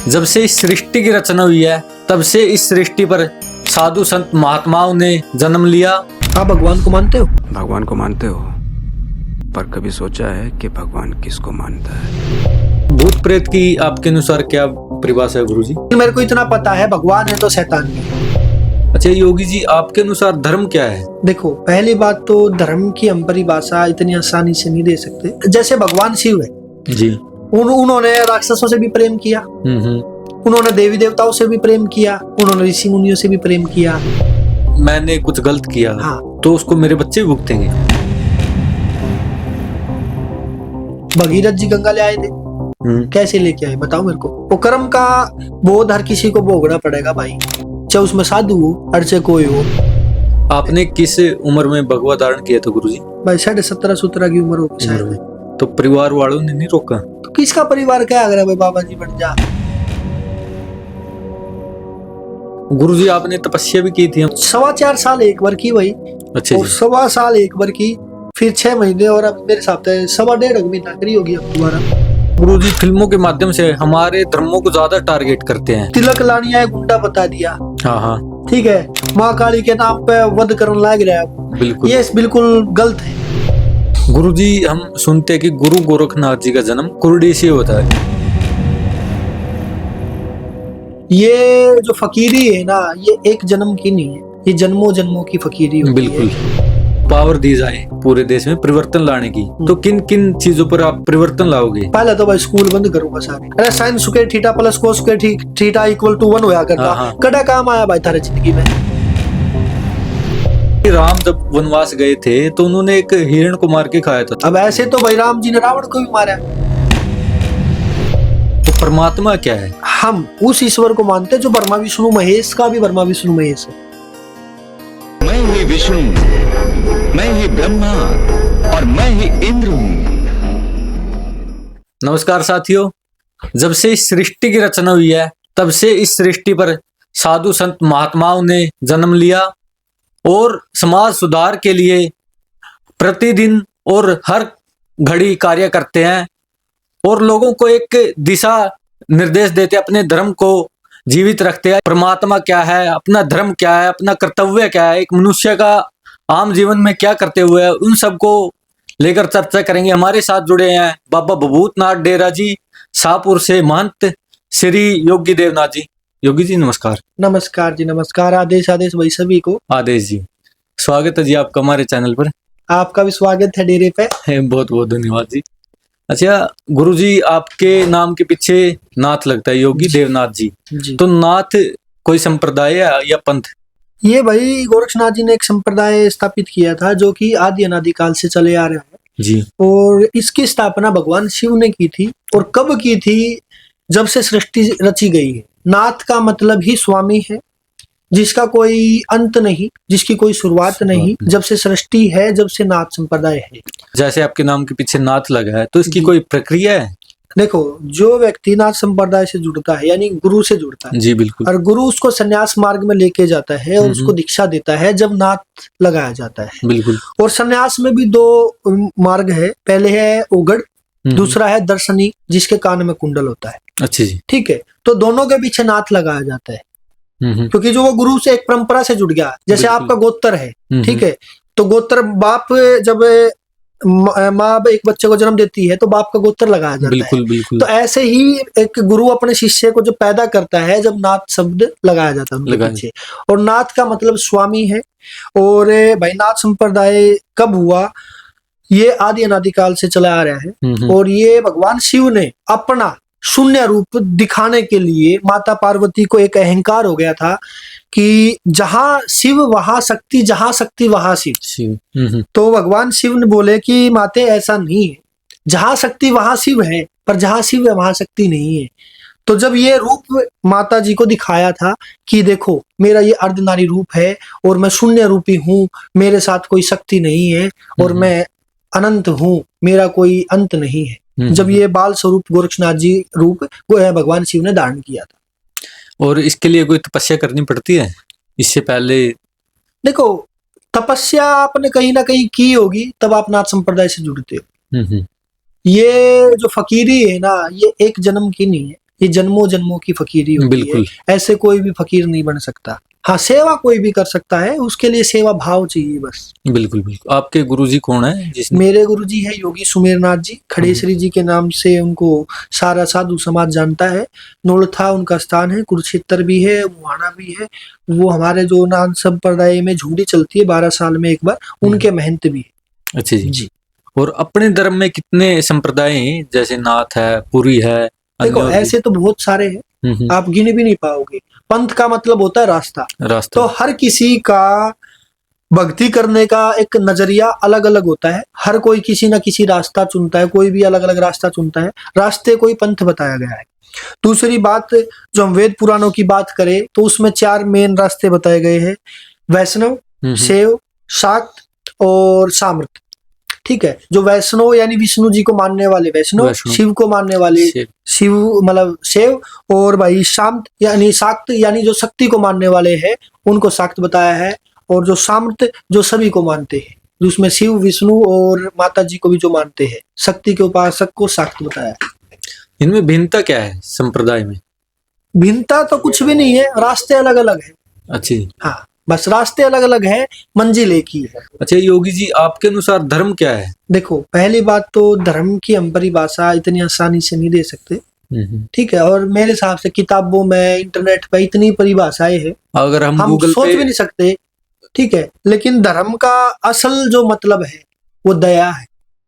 जब से इस सृष्टि की रचना हुई है तब से इस सृष्टि पर साधु संत महात्माओं ने जन्म लिया। आप भगवान को मानते हो? भगवान को मानते हो, पर कभी सोचा है कि भगवान किसको मानता है? भूत प्रेत की आपके अनुसार क्या परिभाषा है गुरुजी? मेरे को इतना पता है, भगवान है तो शैतान भी है। अच्छा योगी जी, आपके अनुसार धर्म क्या है? देखो, पहली बात तो धर्म की हम परिभाषा इतनी आसानी से नहीं दे सकते। जैसे भगवान शिव है जी, उन्होंने राक्षसों से भी प्रेम किया, उन्होंने देवी देवताओं से भी प्रेम किया, उन्होंने ऋषि मुनियों से भी प्रेम किया। मैंने कुछ गलत किया हाँ, तो उसको मेरे बच्चे भुगतेंगे। भगीरथ जी गंगा ले आए थे, कैसे लेके आए बताओ मेरे को? वो कर्म का बोध हर किसी को भोगना पड़ेगा भाई, चाहे उसमें साधु हो और चाहे कोई हो। आपने किस उम्र में भगवा धारण किया था गुरुजी? भाई 17.5-17 की उम्र होगी शायद। तो परिवार वालों ने नहीं रोका? तो किसका परिवार क्या अगर भाई बाबा जी बन जा। गुरुजी आपने तपस्या भी की थी? 4.25 साल एक बार की भाई, अच्छा और जी। 1.25 साल एक बार की, फिर 6 महीने, और अब मेरे हिसाब से 1.5 महीना करी होगी अब दोबारा। गुरुजी फिल्मों के माध्यम से हमारे धर्मों को ज्यादा टारगेट करते हैं। तिलक लानिया गुंडा बता दिया, हाँ हाँ ठीक है, माँ काली के नाम पे वध करने लग रहा है। बिल्कुल, ये बिल्कुल गलत है। गुरुजी हम सुनते हैं कि गुरु गोरखनाथ जी का जन्म कुर्डी से होता है। ये जो फकीरी है ना, ये एक जन्म की नहीं है, ये जन्मों जन्मों की फकीरी होती बिल्कुल। है। पावर दी जाए पूरे देश में परिवर्तन लाने की, तो किन किन चीजों पर आप परिवर्तन लाओगे? पहले तो भाई स्कूल बंद करूंगा सारे। अरे sine square theta plus cos square theta equal to 1 होया करता। हाँ। कड़ा काम आया भाई थारे जिंदगी में? राम जब वनवास गए थे तो उन्होंने एक हिरण को मार के खाया था। अब ऐसे तो भाई राम जी ने रावण को भी मारा। तो परमात्मा क्या है? हम उस ईश्वर को मानते जो ब्रह्मा विष्णु महेश का भी ब्रह्मा विष्णु महेश है। मैं ही विष्णु, मैं ही ब्रह्मा और मैं ही इंद्र हूं। नमस्कार साथियों, जब से इस सृष्टि की रचना हुई है तब से इस सृष्टि पर साधु संत महात्माओं ने जन्म लिया और समाज सुधार के लिए प्रतिदिन और हर घड़ी कार्य करते हैं और लोगों को एक दिशा निर्देश देते हैं, अपने धर्म को जीवित रखते हैं। परमात्मा क्या है, अपना धर्म क्या है, अपना कर्तव्य क्या है, एक मनुष्य का आम जीवन में क्या करते हुए है, उन सबको लेकर चर्चा करेंगे। हमारे साथ जुड़े हैं बाबा भभूतनाथ डेरा जी, शाहपुर से महंत श्री योगी देवनाथ जी। योगी जी नमस्कार। नमस्कार जी, नमस्कार। आदेश आदेश भाई सभी को। आदेश जी, स्वागत है जी आपका हमारे चैनल पर। आपका भी स्वागत है डेरे पे। बहुत बहुत धन्यवाद जी। अच्छा गुरुजी, आपके नाम के पीछे नाथ लगता है, योगी देवनाथ जी। तो नाथ कोई संप्रदाय है या पंथ? ये भाई गोरक्षनाथ जी ने एक संप्रदाय स्थापित किया था जो कि आदि अनादि काल से चले आ रहा है जी। और इसकी स्थापना भगवान शिव ने की थी। और कब की थी? जब से सृष्टि रची गई है। नाथ का मतलब ही स्वामी है, जिसका कोई अंत नहीं, जिसकी कोई शुरुआत नहीं। जब से सृष्टि है, जब से नाथ संप्रदाय है। जैसे आपके नाम के पीछे नाथ लगा है तो इसकी कोई प्रक्रिया है? देखो, जो व्यक्ति नाथ संप्रदाय से जुड़ता है यानी गुरु से जुड़ता है जी बिल्कुल, और गुरु उसको संन्यास मार्ग में लेके जाता है और उसको दीक्षा देता है जब नाथ लगाया जाता है। बिल्कुल। और संन्यास में भी 2 मार्ग है, पहले है उगड़, दूसरा है दर्शनी, जिसके कान में कुंडल होता है। अच्छा जी, ठीक है, तो दोनों के पीछे नाथ लगाया जाता है क्योंकि जो वो गुरु से एक परंपरा से जुड़ गया। जैसे आपका गोत्र है, ठीक है, तो गोत्र बाप जब माँ एक बच्चे को जन्म देती है तो बाप का गोत्र लगाया जाता बिल्कुल है। बिल्कुल। तो ऐसे ही एक गुरु अपने शिष्य को जब पैदा करता है, जब नाथ शब्द लगाया जाता है उनके पीछे। और नाथ का मतलब स्वामी है। और भाई नाथ संप्रदाय कब हुआ? ये आदि अनादि काल से चला आ रहा है। और ये भगवान शिव ने अपना शून्य रूप दिखाने के लिए माता पार्वती को एक अहंकार हो गया था कि जहां शिव वहां शक्ति, जहां शक्ति वहां शिव। तो भगवान शिव ने बोले कि माते ऐसा नहीं है, जहां शक्ति वहां शिव है, पर जहां शिव है वहां शक्ति नहीं है। तो जब ये रूप माता जी को दिखाया था कि देखो मेरा ये अर्धनारी रूप है और मैं शून्य रूपी हूँ, मेरे साथ कोई शक्ति नहीं है और मैं अनंत हूँ, मेरा कोई अंत नहीं है। जब ये बाल स्वरूप गोरक्षनाथ जी रूप भगवान शिव ने धारण किया था। और इसके लिए कोई तपस्या करनी पड़ती है इससे पहले? देखो, तपस्या आपने कहीं ना कहीं की होगी तब आप नाथ संप्रदाय से जुड़ते हो। ये जो फकीरी है ना, ये एक जन्म की नहीं है, ये जन्मों जन्मों की फकीरी होती बिल्कुल। है, ऐसे कोई भी फकीर नहीं बन सकता। हाँ, सेवा कोई भी कर सकता है, उसके लिए सेवा भाव चाहिए बस। बिल्कुल बिल्कुल। आपके गुरुजी कौन है जिसने? मेरे गुरुजी है योगी सुमेरनाथ जी, खड़ेसरी जी के नाम से उनको सारा साधु समाज जानता है। नोलथा उनका स्थान है, कुरुक्षेत्र भी है, मुहाना भी है। वो हमारे जो नाथ संप्रदाय में झुंडी चलती है 12 साल में एक बार, उनके महंत भी है। अच्छा जी। जी। और अपने धर्म में कितने संप्रदाय हैं? जैसे नाथ है, पुरी है, देखो अन्य ऐसे तो बहुत सारे हैं, भी? आप गिने भी नहीं पाओगे। पंथ का मतलब होता है रास्ता, रास्ता। तो हर किसी का भक्ति करने का एक नजरिया अलग अलग होता है। हर कोई किसी ना किसी रास्ता चुनता है, कोई भी अलग अलग रास्ता चुनता है। रास्ते कोई पंथ बताया गया है। दूसरी बात, जो हम वेद पुराणों की बात करें तो उसमें 4 मेन रास्ते बताए गए हैं, वैष्णव, शैव, शाक्त और सामर्थ। ठीक है, जो वैष्णव यानी विष्णु जी को मानने वाले वैष्णव, शिव को मानने वाले शिव मतलब शैव, और भाई शाक्त यानी जो शक्ति को मानने वाले हैं उनको शाक्त बताया है। और जो सामर्थ जो सभी को मानते हैं, जिसमें शिव, विष्णु और माता जी को भी जो मानते हैं, शक्ति के उपासक को शाक्त बताया है। इनमें भिन्नता क्या है संप्रदाय में? भिन्नता तो कुछ भी नहीं है, रास्ते अलग अलग है। अच्छी। हाँ, बस रास्ते अलग अलग है, मंजिल एक ही है। अच्छा योगी जी, आपके अनुसार धर्म क्या है? देखो, पहली बात तो धर्म की हम परिभाषा इतनी आसानी से नहीं दे सकते। ठीक है, और मेरे हिसाब से किताबों में, इंटरनेट पे इतनी परिभाषाएं हैं, अगर हम गूगल सोच भी नहीं सकते। ठीक है, लेकिन धर्म का असल जो मतलब है वो दया है।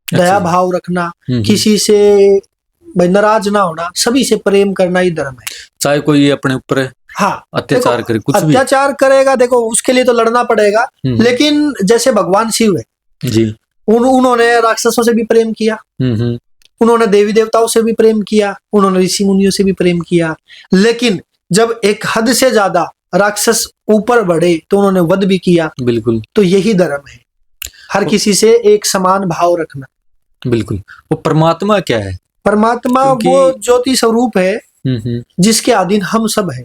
दया भाव रखना, किसी से भाई नाराज ना होना, सभी से प्रेम करना ही धर्म है। चाहे कोई अपने ऊपर हाँ अत्याचार करे, कुछ भी अत्याचार करेगा, देखो उसके लिए तो लड़ना पड़ेगा। लेकिन जैसे भगवान शिव है जी, उन्होंने राक्षसों से भी प्रेम किया, उन्होंने देवी देवताओं से भी प्रेम किया, उन्होंने ऋषि मुनियों से भी प्रेम किया। लेकिन जब एक हद से ज्यादा राक्षस ऊपर बढ़े तो उन्होंने वध भी किया। बिल्कुल। तो यही धर्म है, हर किसी से एक समान भाव रखना। बिल्कुल। वो परमात्मा क्या है? परमात्मा वो ज्योति स्वरूप है जिसके अधीन हम सब है,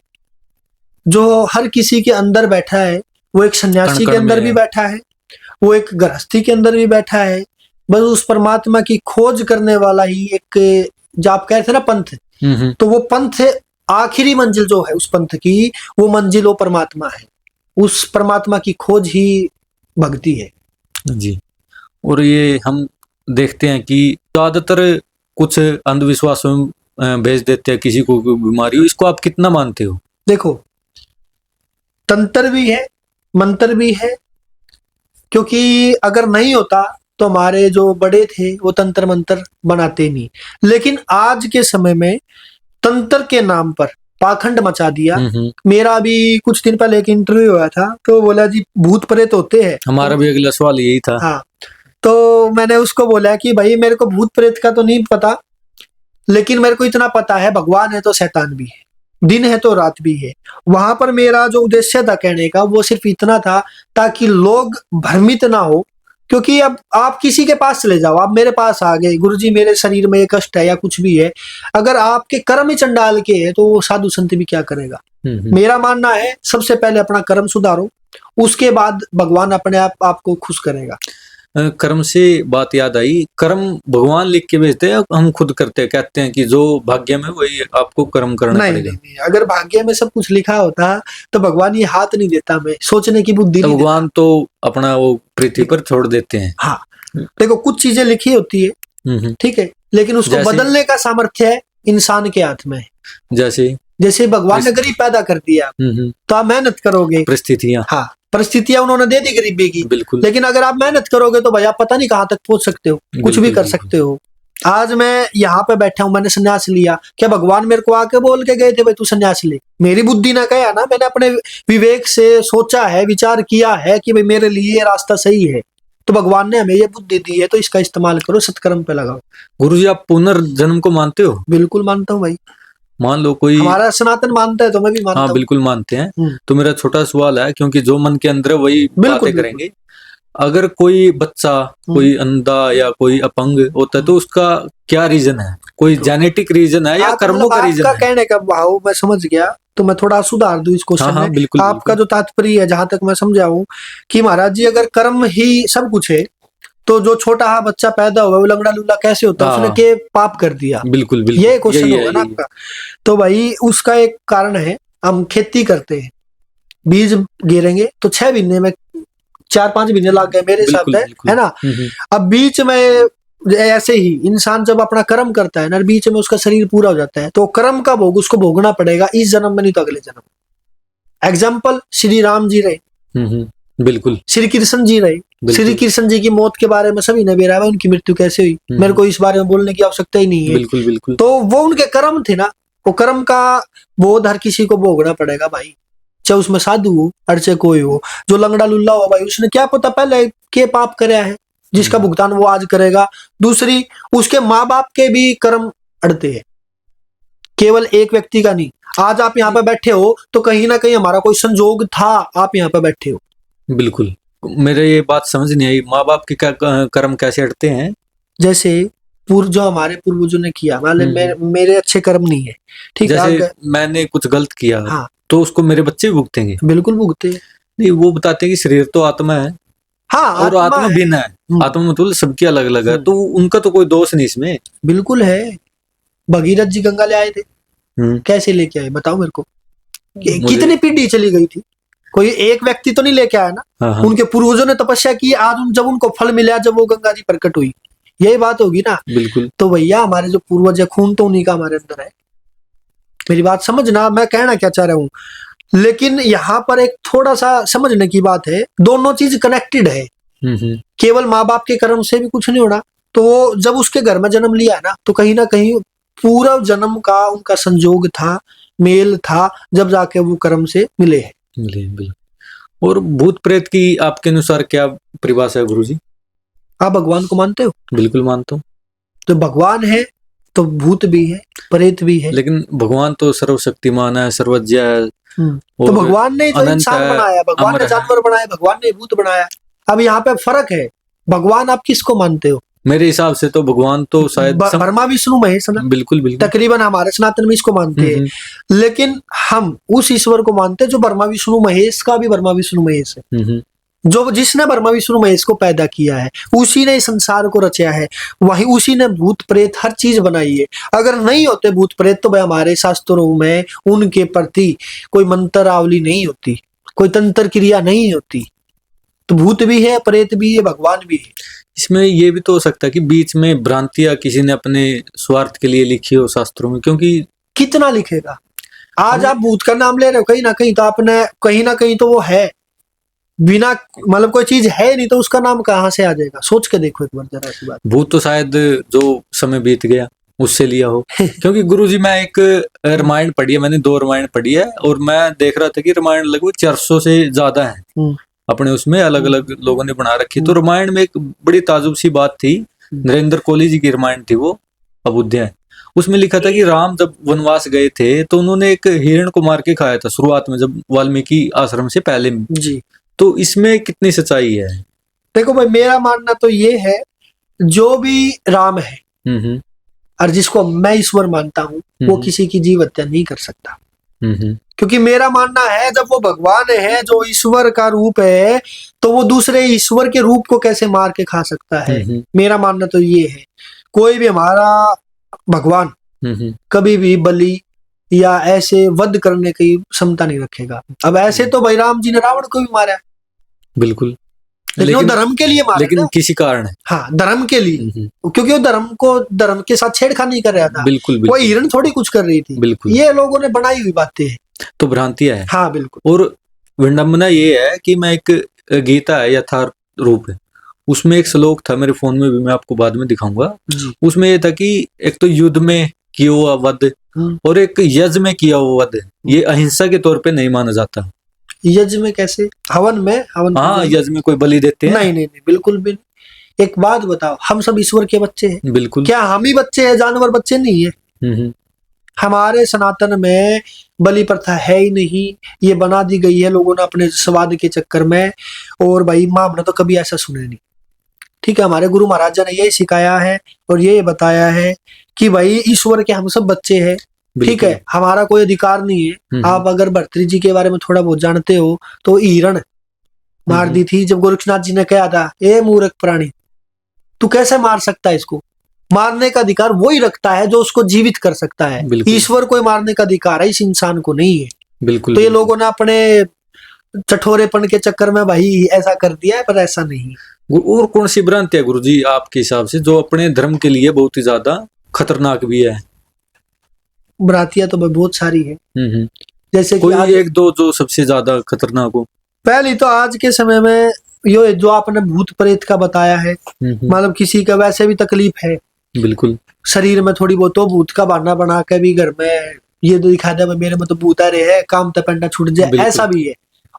जो हर किसी के अंदर बैठा है। वो एक सन्यासी के अंदर भी बैठा है, वो एक गृहस्थी के अंदर भी बैठा है। बस उस परमात्मा की खोज करने वाला ही एक, जो आप कह रहे थे ना पंथ, तो वो पंथ आखिरी मंजिल जो है उस पंथ की, वो मंजिल वो परमात्मा है। उस परमात्मा की खोज ही भक्ति है जी। और ये हम देखते हैं कि ज्यादातर कुछ अंधविश्वासों में भेज देते हैं किसी को बीमारी हो, इसको आप कितना मानते हो? देखो, तंत्र भी है, मंत्र भी है, क्योंकि अगर नहीं होता तो हमारे जो बड़े थे वो तंत्र मंत्र बनाते नहीं। लेकिन आज के समय में तंत्र के नाम पर पाखंड मचा दिया। मेरा भी कुछ दिन पहले एक इंटरव्यू हुआ था, तो बोला जी भूत प्रेत होते हैं। हमारा भी अगला सवाल यही था। हाँ, तो मैंने उसको बोला कि भाई मेरे को भूत प्रेत का तो नहीं पता, लेकिन मेरे को इतना पता है भगवान है तो शैतान भी है, दिन है तो रात भी है। वहां पर मेरा जो उद्देश्य था कहने का वो सिर्फ इतना था ताकि लोग भ्रमित ना हो। क्योंकि अब आप किसी के पास चले जाओ, आप मेरे पास आ गए, गुरुजी मेरे शरीर में कष्ट है या कुछ भी है, अगर आपके कर्म ही चंडाल के है तो वो साधु संत भी क्या करेगा। मेरा मानना है सबसे पहले अपना कर्म सुधारो, उसके बाद भगवान अपने आप आपको खुश करेगा। कर्म से बात याद आई, कर्म भगवान लिख के भेजते हैं, हम खुद करते हैं, कहते हैं कि जो भाग्य में वही आपको कर्म करना पड़ेगा। नहीं, अगर भाग्य में सब कुछ लिखा होता तो भगवान ये हाथ नहीं देता, मैं सोचने की बुद्धि नहीं देता। भगवान तो अपना वो पृथ्वी पर छोड़ देते हैं। हाँ, देखो कुछ चीजें लिखी होती है, ठीक है, लेकिन उसको बदलने का सामर्थ्य है इंसान के हाथ में। जैसे भगवान ने गरीब पैदा कर दिया तो आप मेहनत करोगे, परिस्थितियां, हाँ परिस्थितियां उन्होंने दे दी गरीबी की, बिल्कुल। लेकिन अगर आप मेहनत करोगे तो भाई आप पता नहीं कहाँ तक पहुंच सकते हो, कुछ भी कर सकते हो। आज मैं यहाँ पे बैठा हूँ, मैंने संन्यास लिया, क्या भगवान मेरे को आके बोल के गए थे भाई तू संन्यास ले? मेरी बुद्धि ना कहा ना, मैंने अपने विवेक से सोचा है, विचार किया है कि भाई मेरे लिए ये रास्ता सही है, तो भगवान ने हमें ये बुद्धि दी है, तो इसका इस्तेमाल करो, सत्कर्म पे लगाओ। गुरुजी आप पुनर्जन्म को मानते हो? बिल्कुल मानता हूँ भाई। मान लो कोई हमारा सनातन मानता है तो मैं भी मानता हूँ। हाँ बिल्कुल मानते हैं। तो मेरा छोटा सवाल है, क्योंकि जो मन के अंदर वही बातें करेंगे। अगर कोई बच्चा कोई अंधा या कोई अपंग होता है तो उसका क्या रीजन है? कोई जेनेटिक रीजन है या कर्मों का रीजन है? आपका कहने का भाव मैं समझ गया, तो मैं थोड़ा सुधार दूं इस क्वेश्चन में। बिल्कुल, आपका जो तात्पर्य है, जहां तक मैं समझाऊं कि महाराज जी अगर कर्म ही सब कुछ है तो जो छोटा हा बच्चा पैदा हुआ वो लंगड़ा लूला कैसे होता है? हाँ। उसने के पाप कर दिया? बिल्कुल बिल्कुल ये क्वेश्चन यही है, होगा ना यही है। आपका। तो भाई उसका एक कारण है, हम खेती करते हैं, बीज गिरेंगे तो 6 महीने में 4-5 महीने लग गए मेरे हिसाब बिल्कुल से, बिल्कुल। है ना? अब बीच में ऐसे ही इंसान जब अपना कर्म करता है ना, बीच में उसका शरीर पूरा हो जाता है, तो कर्म का भोग उसको भोगना पड़ेगा, इस जन्म में नहीं तो अगले जन्म। एग्जाम्पल श्री राम जी रहे, बिल्कुल श्री कृष्ण जी रहे। बिल्कुल। श्री कृष्ण जी की मौत के बारे में सभी ने बेरा है, उनकी मृत्यु कैसे हुई, मेरे को इस बारे में बोलने की आवश्यकता ही नहीं है। बिल्कुल बिल्कुल। तो वो उनके कर्म थे ना, वो कर्म का बोध हर किसी को भोगना पड़ेगा भाई, चाहे उसमें साधु हो और चाहे कोई हो। जो लंगड़ा लुल्ला हो भाई, उसने क्या पता पहले के पाप कराया है, जिसका भुगतान वो आज करेगा। दूसरी, उसके माँ बाप के भी कर्म अड़ते हैं, केवल एक व्यक्ति का नहीं। आज आप यहाँ पे बैठे हो तो कहीं ना कहीं हमारा कोई संजोग था, आप यहाँ पे बैठे हो। बिल्कुल, मेरे ये बात समझ नहीं आई, माँ बाप के क्या कर्म कैसे अटते हैं? जैसे जो हमारे पूर्वजों ने किया, मान ले मेरे अच्छे कर्म नहीं है, ठीक है, जैसे मैंने कुछ गलत किया, हाँ, तो उसको मेरे बच्चे भी भुगतेंगे? बिल्कुल भुगते हैं। नहीं, वो बताते हैं कि शरीर तो आत्मा है, हाँ, और आत्मा भिन्न है, आत्मा मतलब सबकी अलग अलग है, तो उनका तो कोई दोष नहीं इसमें। बिल्कुल है। भगीरथ जी गंगा ले आए थे, कैसे लेके आए बताओ मेरे को? कितनी पीढ़ी चली गई थी, कोई एक व्यक्ति तो नहीं लेके आया ना। हाँ। उनके पूर्वजों ने तपस्या की, आज जब उनको फल मिला, जब वो गंगा जी प्रकट हुई, यही बात होगी ना। बिल्कुल। तो भैया हमारे जो पूर्वज है, खून तो उन्हीं का हमारे अंदर है। मेरी बात समझना, मैं कहना क्या चाह रहा हूँ। लेकिन यहाँ पर एक थोड़ा सा समझने की बात है, दोनों चीज कनेक्टेड है। केवल माँ बाप के कर्म से भी कुछ नहीं होना। तो जब उसके घर में जन्म लिया ना, तो कहीं ना कहीं पूरा जन्म का उनका संजोग था, मेल था, जब जाके वो कर्म से मिले हैं। और भूत प्रेत की आपके अनुसार क्या परिभाषा है गुरुजी? आप भगवान को मानते हो? बिल्कुल मानता हूँ। तो भगवान है तो भूत भी है, प्रेत भी है। लेकिन भगवान तो सर्वशक्तिमान है, सर्वज्ञ है। तो भगवान ने जो इंसान बनाया, भगवान ने जानवर बनाया, भगवान ने भूत बनाया। अब यहाँ पे फर्क है, भगवान आप किसको मानते हो? मेरे हिसाब से तो भगवान तो शायद ब्रह्मा विष्णु महेश ना। बिल्कुल बिल्कुल। तकरीबन हमारे सनातन में इसको मानते हैं, लेकिन हम उस ईश्वर को मानते हैं जो ब्रह्मा विष्णु महेश का भी ब्रह्मा विष्णु महेश है, जो जिसने ब्रह्मा विष्णु महेश को पैदा किया है, उसी ने संसार को रचा है, वही उसी ने भूत प्रेत हर चीज बनाई है। अगर नहीं होते भूत प्रेत तो भाई हमारे शास्त्रों में उनके प्रति कोई मंत्रावली नहीं होती, कोई तंत्र क्रिया नहीं होती। तो भूत भी है, प्रेत भी है, भगवान भी है। इसमें ये भी तो हो सकता है कि बीच में भ्रांतियां किसी ने अपने स्वार्थ के लिए लिखी हो शास्त्रों में, क्योंकि कितना लिखेगा। आज आप भूत का नाम ले रहे हो, कहीं ना कहीं तो आपने, कहीं ना कहीं तो वो है, बिना मतलब कोई चीज है नहीं तो उसका नाम कहाँ से आ जाएगा? सोच के देखो एक बार जरा सी बात। भूत तो शायद जो समय बीत गया उससे लिया हो। क्योंकि गुरुजी मैं एक रामायण पढ़ी है, मैंने 2 रामायण पढ़ी है, और मैं देख रहा था कि रामायण लगभग 400 से ज्यादा है अपने उसमें, अलग अलग लोगों ने बना रखी। तो रामायण में एक बड़ी ताजुब सी बात थी, नरेंद्र कोहली जी की रामायण थी वो, अबुध्याय। उसमें लिखा था कि राम जब वनवास गए थे तो उन्होंने एक हिरण को मार के खाया था शुरुआत में, जब वाल्मीकि आश्रम से पहले जी। तो इसमें कितनी सच्चाई है? देखो भाई, मेरा मानना तो ये है, जो भी राम है और जिसको मैं ईश्वर मानता हूँ, वो किसी की जीव हत्या नहीं कर सकता। क्योंकि मेरा मानना है, जब वो भगवान है जो ईश्वर का रूप है, तो वो दूसरे ईश्वर के रूप को कैसे मार के खा सकता है? मेरा मानना तो ये है, कोई भी हमारा भगवान कभी भी बलि या ऐसे वध करने की क्षमता नहीं रखेगा। अब ऐसे तो भाई राम जी ने रावण को भी मारा, बिल्कुल, लेकिन वो धर्म के लिए मारा, लेकिन किसी कारण है। हाँ, धर्म के लिए, क्योंकि वो धर्म के साथ छेड़खानी कर रहा था। बिल्कुल, वो हिरण थोड़ी कुछ कर रही थी। बिल्कुल, ये लोगों ने बनाई हुई बातें हैं, तो भ्रांतियां है। हाँ बिल्कुल। और विडंबना ये है कि मैं एक गीता है यथार्थ रूप है, उसमें एक श्लोक था मेरे फोन में भी, मैं आपको बाद में दिखाऊंगा। उसमें ये था कि एक तो युद्ध में किया हुआ वध और एक यज्ञ में किया हुआ वध, ये अहिंसा के तौर पे नहीं माना जाता। यज्ञ में कैसे? हवन में? हवन, हाँ, यज्ञ में कोई बलि देते हैं? नहीं नहीं नहीं, बिल्कुल भी नहीं। एक बात बताओ, हम सब ईश्वर के बच्चे हैं। बिल्कुल। क्या हम ही बच्चे हैं, जानवर बच्चे नहीं है? हमारे सनातन में बलि प्रथा है ही नहीं, ये बना दी गई है लोगों ने अपने स्वाद के चक्कर में। और भाई माँ ने तो कभी ऐसा सुना नहीं, ठीक है। हमारे गुरु महाराजा ने यही सिखाया है और ये बताया है कि भाई ईश्वर के हम सब बच्चे हैं, ठीक है। हमारा कोई अधिकार नहीं है। आप अगर भर्तृ जी के बारे में थोड़ा बहुत जानते हो तो हिरण मार दी थी जब गोरक्षनाथ जी ने कहा था, ए मूर्ख प्राणी, तू कैसे मार सकता है इसको? मारने का अधिकार वही रखता है जो उसको जीवित कर सकता है। बिल्कुल। ईश्वर को मारने का अधिकार है, इस इंसान को नहीं है। बिल्कुल। तो ये लोगों ने अपने चठोरेपन के चक्कर में भाई ऐसा कर दिया है, पर ऐसा नहीं। और कौन सी भ्रांति है गुरुजी आपके हिसाब से जो अपने धर्म के लिए बहुत ही ज्यादा खतरनाक भी है? भ्रांतियां तो भाई बहुत सारी है। जैसे कि कोई एक दो जो सबसे ज्यादा खतरनाक हो? पहली तो आज के समय में ये जो आपने भूत प्रेत का बताया है, मतलब किसी का वैसे भी तकलीफ है बिल्कुल शरीर में थोड़ी बहुत, तो भूत का बहाना बना के भी घर में ये तो दिखा दे मेरे में तो भूत आ रहे हैं, काम तपेंडा छूट जाए, ऐसा भी है।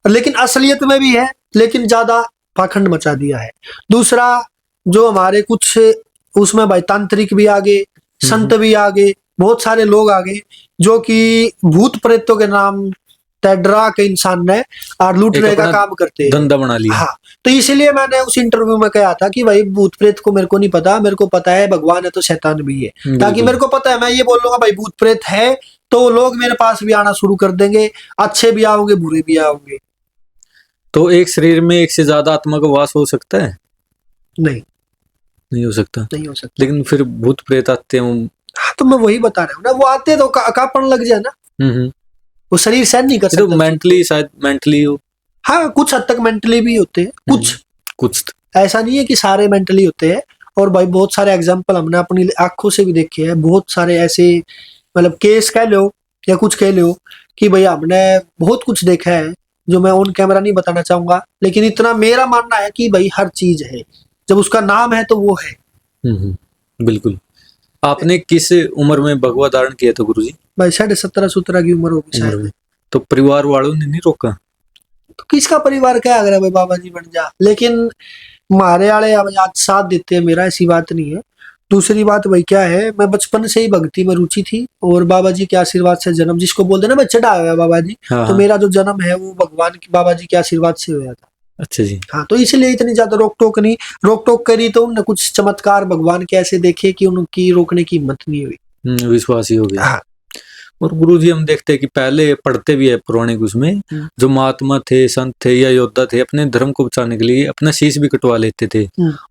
और लेकिन असलियत में भी है, लेकिन ज्यादा पाखंड मचा दिया है। दूसरा जो हमारे कुछ उसमें भाई तांत्रिक भी आगे, संत भी आगे, बहुत सारे लोग आगे जो कि भूत प्रेतों के नाम डरा के इंसान ने और लूटने का काम करते हैं, धंधा बना लिया। हाँ, तो इसलिए मैंने उस इंटरव्यू में कहा था कि भाई भूत प्रेत को मेरे को नहीं पता, मेरे को पता है भगवान है तो शैतान भी है। ताकि मेरे को पता है, मैं ये बोल लूंगा भाई भूत प्रेत है तो लोग मेरे पास भी आना शुरू कर देंगे, अच्छे भी आओगे बुरे भी आओगे। तो एक शरीर में एक से ज्यादा आत्मा का वास हो सकता है? नहीं हो सकता। नहीं हो सकता। लेकिन फिर भूत प्रेत आते हैं। हाँ, तो मैं वही बता रहा हूँ ना, वो आते तो कापन लग जाए ना, वो शरीर सहन नहीं कर सकता। मेंटली शायद मेंटली हो। हाँ, कुछ हद तक मेंटली भी होते हैं, कुछ ऐसा नहीं है कि सारे मेंटली होते हैं। और भाई बहुत सारे एग्जांपल हमने अपनी आंखों से भी देखे हैं, बहुत सारे ऐसे मतलब केस कह लो या कुछ कह लो कि भाई हमने बहुत कुछ देखा है जो मैं ऑन कैमरा नहीं बताना चाहूंगा, लेकिन इतना मेरा मानना है कि भाई हर चीज है, जब उसका नाम है तो वो है। बिल्कुल। आपने किस उम्र में भगवा धारण किया था गुरुजी? भाई 17.5-17 की उम्र होगी शायद। तो परिवार वालों ने नहीं रोका? तो किसका परिवार क्या अगर भाई बाबा जी बन जा, लेकिन हमारे वाले आज साथ देते हैं मेरा, ऐसी बात नहीं है। दूसरी बात भाई क्या है, मैं बचपन से ही भक्ति में रुचि थी और बाबा जी के आशीर्वाद से जन्म, जिसको बोलते ना मैं चढ़ा हुआ है बाबा जी, तो मेरा जो जन्म है वो भगवान की बाबा जी के आशीर्वाद से हुआ था। अच्छा जी। हाँ, तो इसलिए इतनी ज्यादा रोक टोक करी तो उनने कुछ चमत्कार भगवान के ऐसे देखे कि उनकी रोकने की हिम्मत नहीं हुई, विश्वास ही हो गया। हाँ। और गुरुजी हम देखते हैं कि पहले पढ़ते भी है पौराणिक उसमें, जो महात्मा थे, संत थे या योद्धा थे, अपने धर्म को बचाने के लिए अपना शीश भी कटवा लेते थे।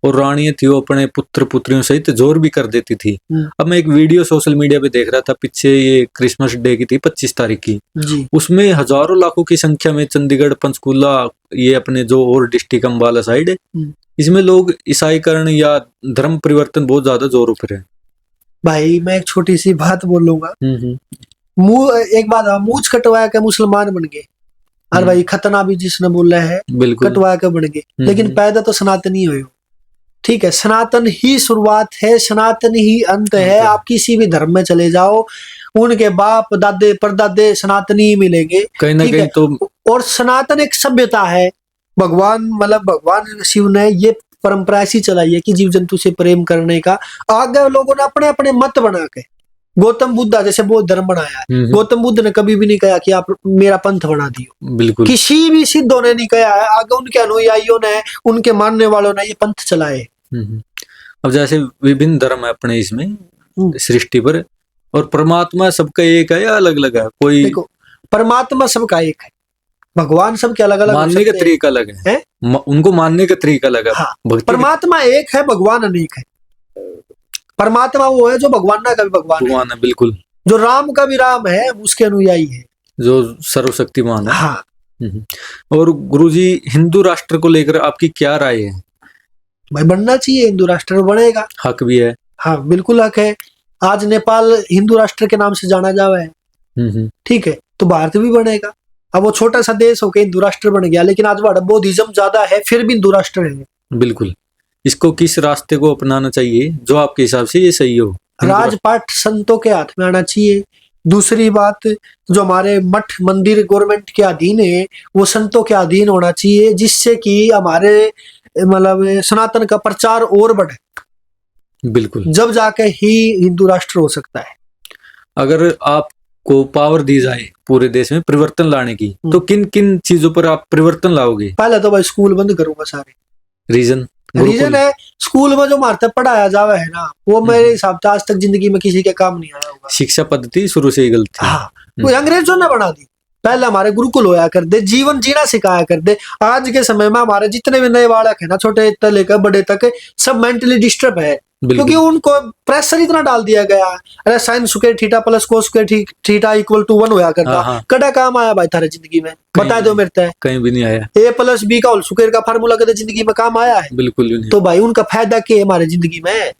और रानियां थी वो अपने पुत्र पुत्रियों सहित जोर भी कर देती थी। अब मैं एक वीडियो सोशल मीडिया पे देख रहा था पीछे, ये क्रिसमस डे की थी 25 तारीख की, उसमें हजारों लाखों की संख्या में चंडीगढ़, पंचकूला, ये अपने जो और डिस्ट्रिक्ट अम्बाला साइड, इसमें लोग ईसाईकरण या धर्म परिवर्तन बहुत ज्यादा जोरों पर है। भाई मैं एक छोटी सी बात बोलूंगा, एक बात, मूछ कटवाया के मुसलमान बन गए, और भाई खतना भी जिसने बोला है कटवा के बन गए, लेकिन पैदा तो सनातनी हुए हो। ठीक है, सनातन ही शुरुआत है, सनातन ही अंत है। आप किसी भी धर्म में चले जाओ, उनके बाप दादे परदादे सनातनी मिलेंगे कहीं ना कहीं तो। और सनातन एक सभ्यता है, भगवान शिव ने ये परंपरा ऐसी चलाई है कि जीव जंतु से प्रेम करने का। आगे लोगों ने अपने अपने मत बना के, गौतम बुद्ध जैसे बौद्ध धर्म बनाया है, गौतम बुद्ध ने कभी भी नहीं कहा कि आप मेरा पंथ बना दियो। बिल्कुल, किसी भी सिद्धों ने नहीं कहा है, आगे उनके अनुयायियों ने, उनके मानने वालों ने ये पंथ चलाए। अब जैसे विभिन्न धर्म है अपने इसमें सृष्टि पर, और परमात्मा सबका एक है या अलग अलग है? कोई देखो, परमात्मा सबका एक है, भगवान सबके अलग अलग, मानने का तरीका अलग है, उनको मानने का तरीका अलग है। हाँ, परमात्मा एक है, भगवान अनेक है। परमात्मा वो है जो भगवान का भी भगवान है, बिल्कुल, जो राम का भी राम है, उसके अनुयायी है, जो सर्वशक्तिमान है। हाँ। और गुरुजी, हिंदू राष्ट्र को लेकर आपकी क्या राय है? भाई बनना चाहिए, हिंदू राष्ट्र बनेगा, हक भी है। हाँ बिल्कुल हक है। आज नेपाल हिंदू राष्ट्र के नाम से जाना जावा है, ठीक है, तो भारत भी बनेगा। अब वो छोटा सा देश होकर हिंदू राष्ट्र बन गया, लेकिन आज बड़ा बौद्धिज्म ज्यादा है, फिर भी हिंदू राष्ट्र है। बिल्कुल, इसको किस रास्ते को अपनाना चाहिए जो आपके हिसाब से ये सही हो? राजपाट संतों के हाथ में आना चाहिए। दूसरी बात, जो हमारे मठ मंदिर गवर्नमेंट के अधीन है, वो संतों के अधीन होना चाहिए, जिससे कि हमारे मतलब सनातन का प्रचार और बढ़े। बिल्कुल, जब जाके ही हिंदू राष्ट्र हो सकता है। अगर आपको पावर दी जाए पूरे देश में परिवर्तन लाने की, तो किन किन चीजों पर आप परिवर्तन लाओगे? पहले तो भाई स्कूल बंद करूंगा सारे। रीजन है, स्कूल में जो मारता पढ़ाया जावा है ना, वो मेरे हिसाब से आज तक जिंदगी में किसी के काम नहीं आया होगा। शिक्षा पद्धति शुरू से ही गलत थी। हाँ, वो अंग्रेजों ने बना दी। पहले हमारे गुरुकुल होया कर दे, जीवन जीना सिखाया कर दे। आज के समय में हमारे जितने भी नए बालक है ना, छोटे तक लेकर बड़े तक, सब मेंटली डिस्टर्ब है, क्योंकि उनको प्रेशर इतना डाल दिया गया। अरे sine square theta plus cos square theta equal to 1 होया करता। कड़ा काम आया भाई थारे जिंदगी में? बता दो मेरे तय। कहीं भी नहीं आया। ए प्लस बी का होल स्क्वायर का फार्मूला कदे जिंदगी में काम आया है? बिल्कुल भी नहीं। तो भाई उनका फायदा क्या है हमारे जिंदगी में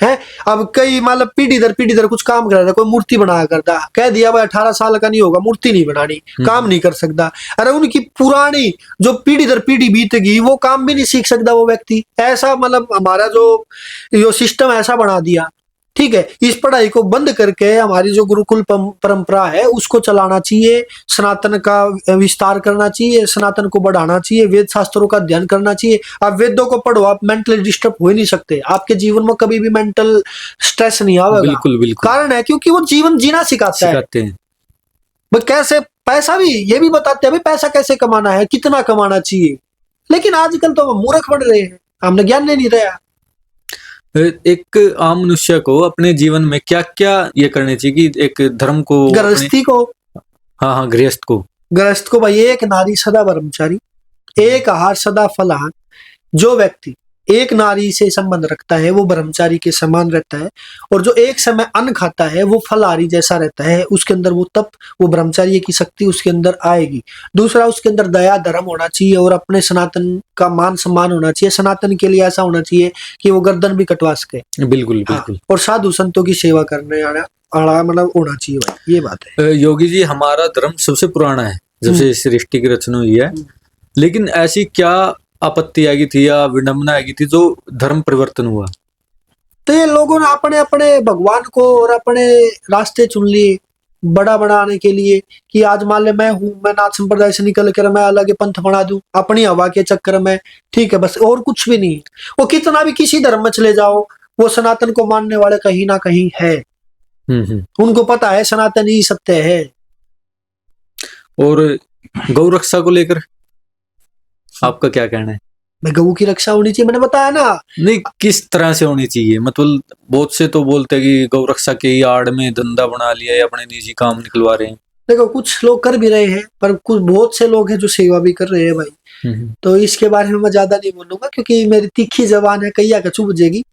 है? अब कई मतलब पीढ़ी दर कुछ काम कर रहा था, कोई मूर्ति बनाया करता, कह दिया भाई 18 साल का नहीं होगा, मूर्ति नहीं बनानी, काम नहीं कर सकता। अरे उनकी पुरानी जो पीढ़ी दर पीढ़ी बीतेगी वो काम भी नहीं सीख सकता वो व्यक्ति। ऐसा मतलब हमारा जो सिस्टम ऐसा बना दिया, ठीक है। इस पढ़ाई को बंद करके हमारी जो गुरुकुल परंपरा है उसको चलाना चाहिए, सनातन का विस्तार करना चाहिए, सनातन को बढ़ाना चाहिए, वेद शास्त्रों का अध्ययन करना चाहिए। आप वेदों को पढ़ो, आप मेंटली डिस्टर्ब हो ही नहीं सकते, आपके जीवन में कभी भी मेंटल स्ट्रेस नहीं आएगा। बिल्कुल बिल्कुल। कारण है क्योंकि वो जीवन जीना सिखाते हैं। कैसे पैसा भी ये भी बताते हैं भाई पैसा कैसे कमाना है, कितना कमाना चाहिए। लेकिन आजकल तो हम मूर्ख बन रहे हैं, हमने ज्ञान नहीं रहा। एक आम मनुष्य को अपने जीवन में क्या क्या ये करने चाहिए कि एक धर्म को, गृहस्थी को, हाँ गृहस्थ को भाई एक नारी सदा ब्रह्मचारी, एक आहार सदा फलाहार। जो व्यक्ति एक नारी से संबंध रखता है वो ब्रह्मचारी के समान रहता है, और जो एक समय अन्न खाता है वो फलाहारी जैसा रहता है। उसके अंदर वो तप, वो ब्रह्मचारी की शक्ति उसके अंदर आएगी। दूसरा, उसके अंदर दया धर्म होना चाहिए और अपने सनातन का मान सम्मान होना चाहिए। सनातन के लिए ऐसा होना चाहिए कि वो गर्दन भी कटवा सके। बिल्कुल बिल्कुल। और साधु संतों की सेवा करने आड़ा मतलब होना चाहिए भाई, ये बात है। योगी जी, हमारा धर्म सबसे पुराना है जब से सृष्टि की रचना हुई है, लेकिन ऐसी क्या आपत्ति आई थी या विडंबना आई थी जो धर्म परिवर्तन हुआ? तो ये लोगों ने अपने अपने भगवान को और अपने रास्ते चुन लिए बड़ा बनाने के लिए, कि आज मान ले मैं नाथ संप्रदाय से निकल कर मैं अलग पंथ बना दूं अपनी हवा के चक्कर में, ठीक है, बस और कुछ भी नहीं। वो कितना भी किसी धर्म में चले जाओ, वो सनातन को मानने वाले कहीं ना कहीं है। उनको पता है सनातन ही सत्य है। और गौ रक्षा को लेकर आपका क्या कहना है? गऊ की रक्षा होनी चाहिए, मैंने बताया ना। नहीं, किस तरह से होनी चाहिए? मतलब बहुत से तो बोलते हैं कि गौ रक्षा के ही आड़ में धंधा बना लिया या अपने निजी काम निकलवा रहे हैं। देखो, कुछ लोग कर भी रहे हैं, पर कुछ बहुत से लोग हैं जो सेवा भी कर रहे हैं भाई। तो इसके बारे में मैं ज्यादा नहीं बोलूंगा, क्योंकि मेरी तीखी जबान है, कैया का चुभ जाएगी।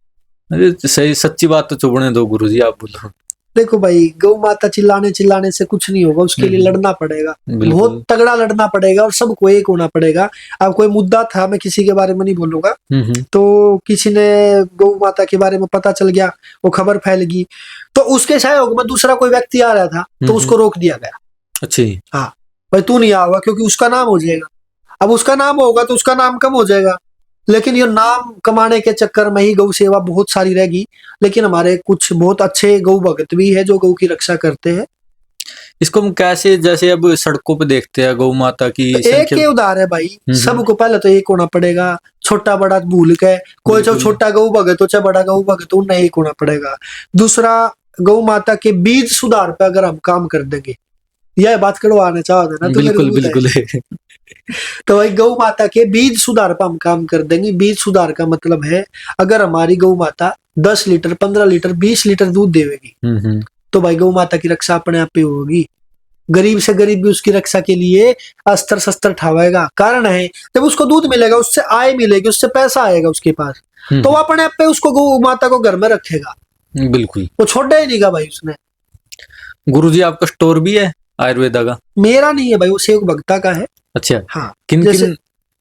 अरे सही, सच्ची बात तो चुभने दो गुरुजी, आप बोलो। देखो भाई, गौ माता चिल्लाने से कुछ नहीं होगा, उसके लिए लड़ना पड़ेगा, बहुत तगड़ा लड़ना पड़ेगा, और सबको एक होना पड़ेगा। अब कोई मुद्दा था, मैं किसी के बारे में नहीं बोलूंगा, तो किसी ने गौ माता के बारे में पता चल गया, वो खबर फैल गई, तो उसके सहयोग में दूसरा कोई व्यक्ति आ रहा था तो उसको रोक दिया गया। अच्छा, हाँ भाई, तू नहीं आओगा, क्योंकि उसका नाम हो जाएगा। अब उसका नाम होगा तो उसका नाम कम हो जाएगा, लेकिन ये नाम कमाने के चक्कर में ही गौ सेवा बहुत सारी रहेगी। लेकिन हमारे कुछ बहुत अच्छे गौ भगत भी है जो गौ की रक्षा करते हैं। इसको हम कैसे, जैसे अब सड़कों पे देखते हैं गौ माता की एक के उधार है भाई, सबको पहले तो एक होना पड़ेगा। छोटा बड़ा भूल के कोई जो छोटा गौ भगत हो चाहे बड़ा गौ भगत हो, उन्हें एक होना पड़ेगा। दूसरा, गौ माता के बीज सुधार पे अगर हम काम कर देंगे, यह बात करवाना चाहते ना, तो बिल्कुल बिल्कुल तो भाई गौ माता के बीज सुधार पर हम काम कर देंगे। बीज सुधार का मतलब है, अगर हमारी गौ माता 10 लीटर 15 लीटर 20 लीटर दूध देवेगी, तो भाई गौ माता की रक्षा अपने आप ही होगी। गरीब से गरीब भी उसकी रक्षा के लिए अस्त्र शस्त्र ठावेगा। कारण है, जब उसको दूध मिलेगा, उससे आय मिलेगी, उससे पैसा आएगा उसके पास, तो वो अपने आप पे उसको गौ माता को घर में रखेगा। बिल्कुल, वो छोड़ा ही नहीं गा भाई उसने। गुरुजी, आपका स्टोर भी है आयुर्वेदा का? मेरा नहीं है भाई, वो सेवक भक्ता का है। अच्छा, हाँ, किन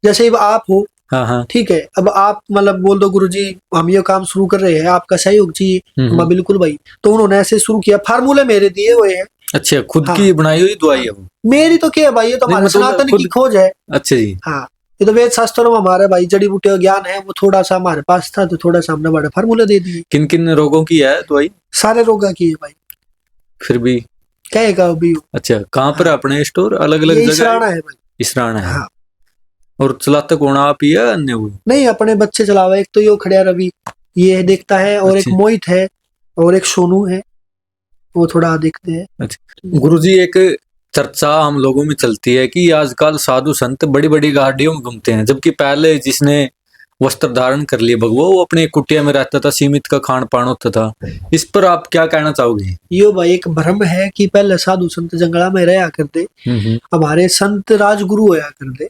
जैसे अब आप हो, हाँ, ठीक है, अब आप मतलब बोल दो गुरुजी हम ये काम शुरू कर रहे हैं, आपका सहयोग चाहिए, मैं बिल्कुल भाई। तो उन्होंने ऐसे शुरू किया, फार्मूले मेरे दिए हुए हैं। अच्छा, खुद की बनाई हुई दवाई है वो? मेरी तो क्या है भाई, ये तो हमारे सनातन की खोज है। अच्छा जी। हाँ, ये तो वेद शास्त्रों में हमारे भाई जड़ी बूटी ज्ञान है, वो थोड़ा सा हमारे पास था, तो थोड़ा सा हमने बड़े फार्मूले दे दिए। किन किन रोगों की है दवाई? सारे रोगों की है भाई। फिर भी कहेगा अभी। अच्छा, कहाँ पर अपने स्टोर? अलग अलग जगह इसराना है भाई। इसराना है। हाँ। और चलाते कौन, आप ही है अन्य वो? नहीं, अपने बच्चे चलावा। एक तो यो खड़िया रवि ये देखता है, और एक मोहित है, और एक सोनू है, वो थोड़ा देखते हैं। अच्छा गुरुजी, एक चर्चा हम लोगों में चलती है कि आजकल साधु संत बड़ी बड़ी गाड़ियों में घूमते हैं, जबकि पहले जिसने वस्त्र धारण कर लिए भगवा, वो अपने कुटिया में रहता था, सीमित का खान पान होता था। इस पर आप क्या कहना चाहोगे? यो भाई एक भ्रम है कि पहले साधु संत जंगला में रहा करते, हमारे संत राजगुरु होया करते।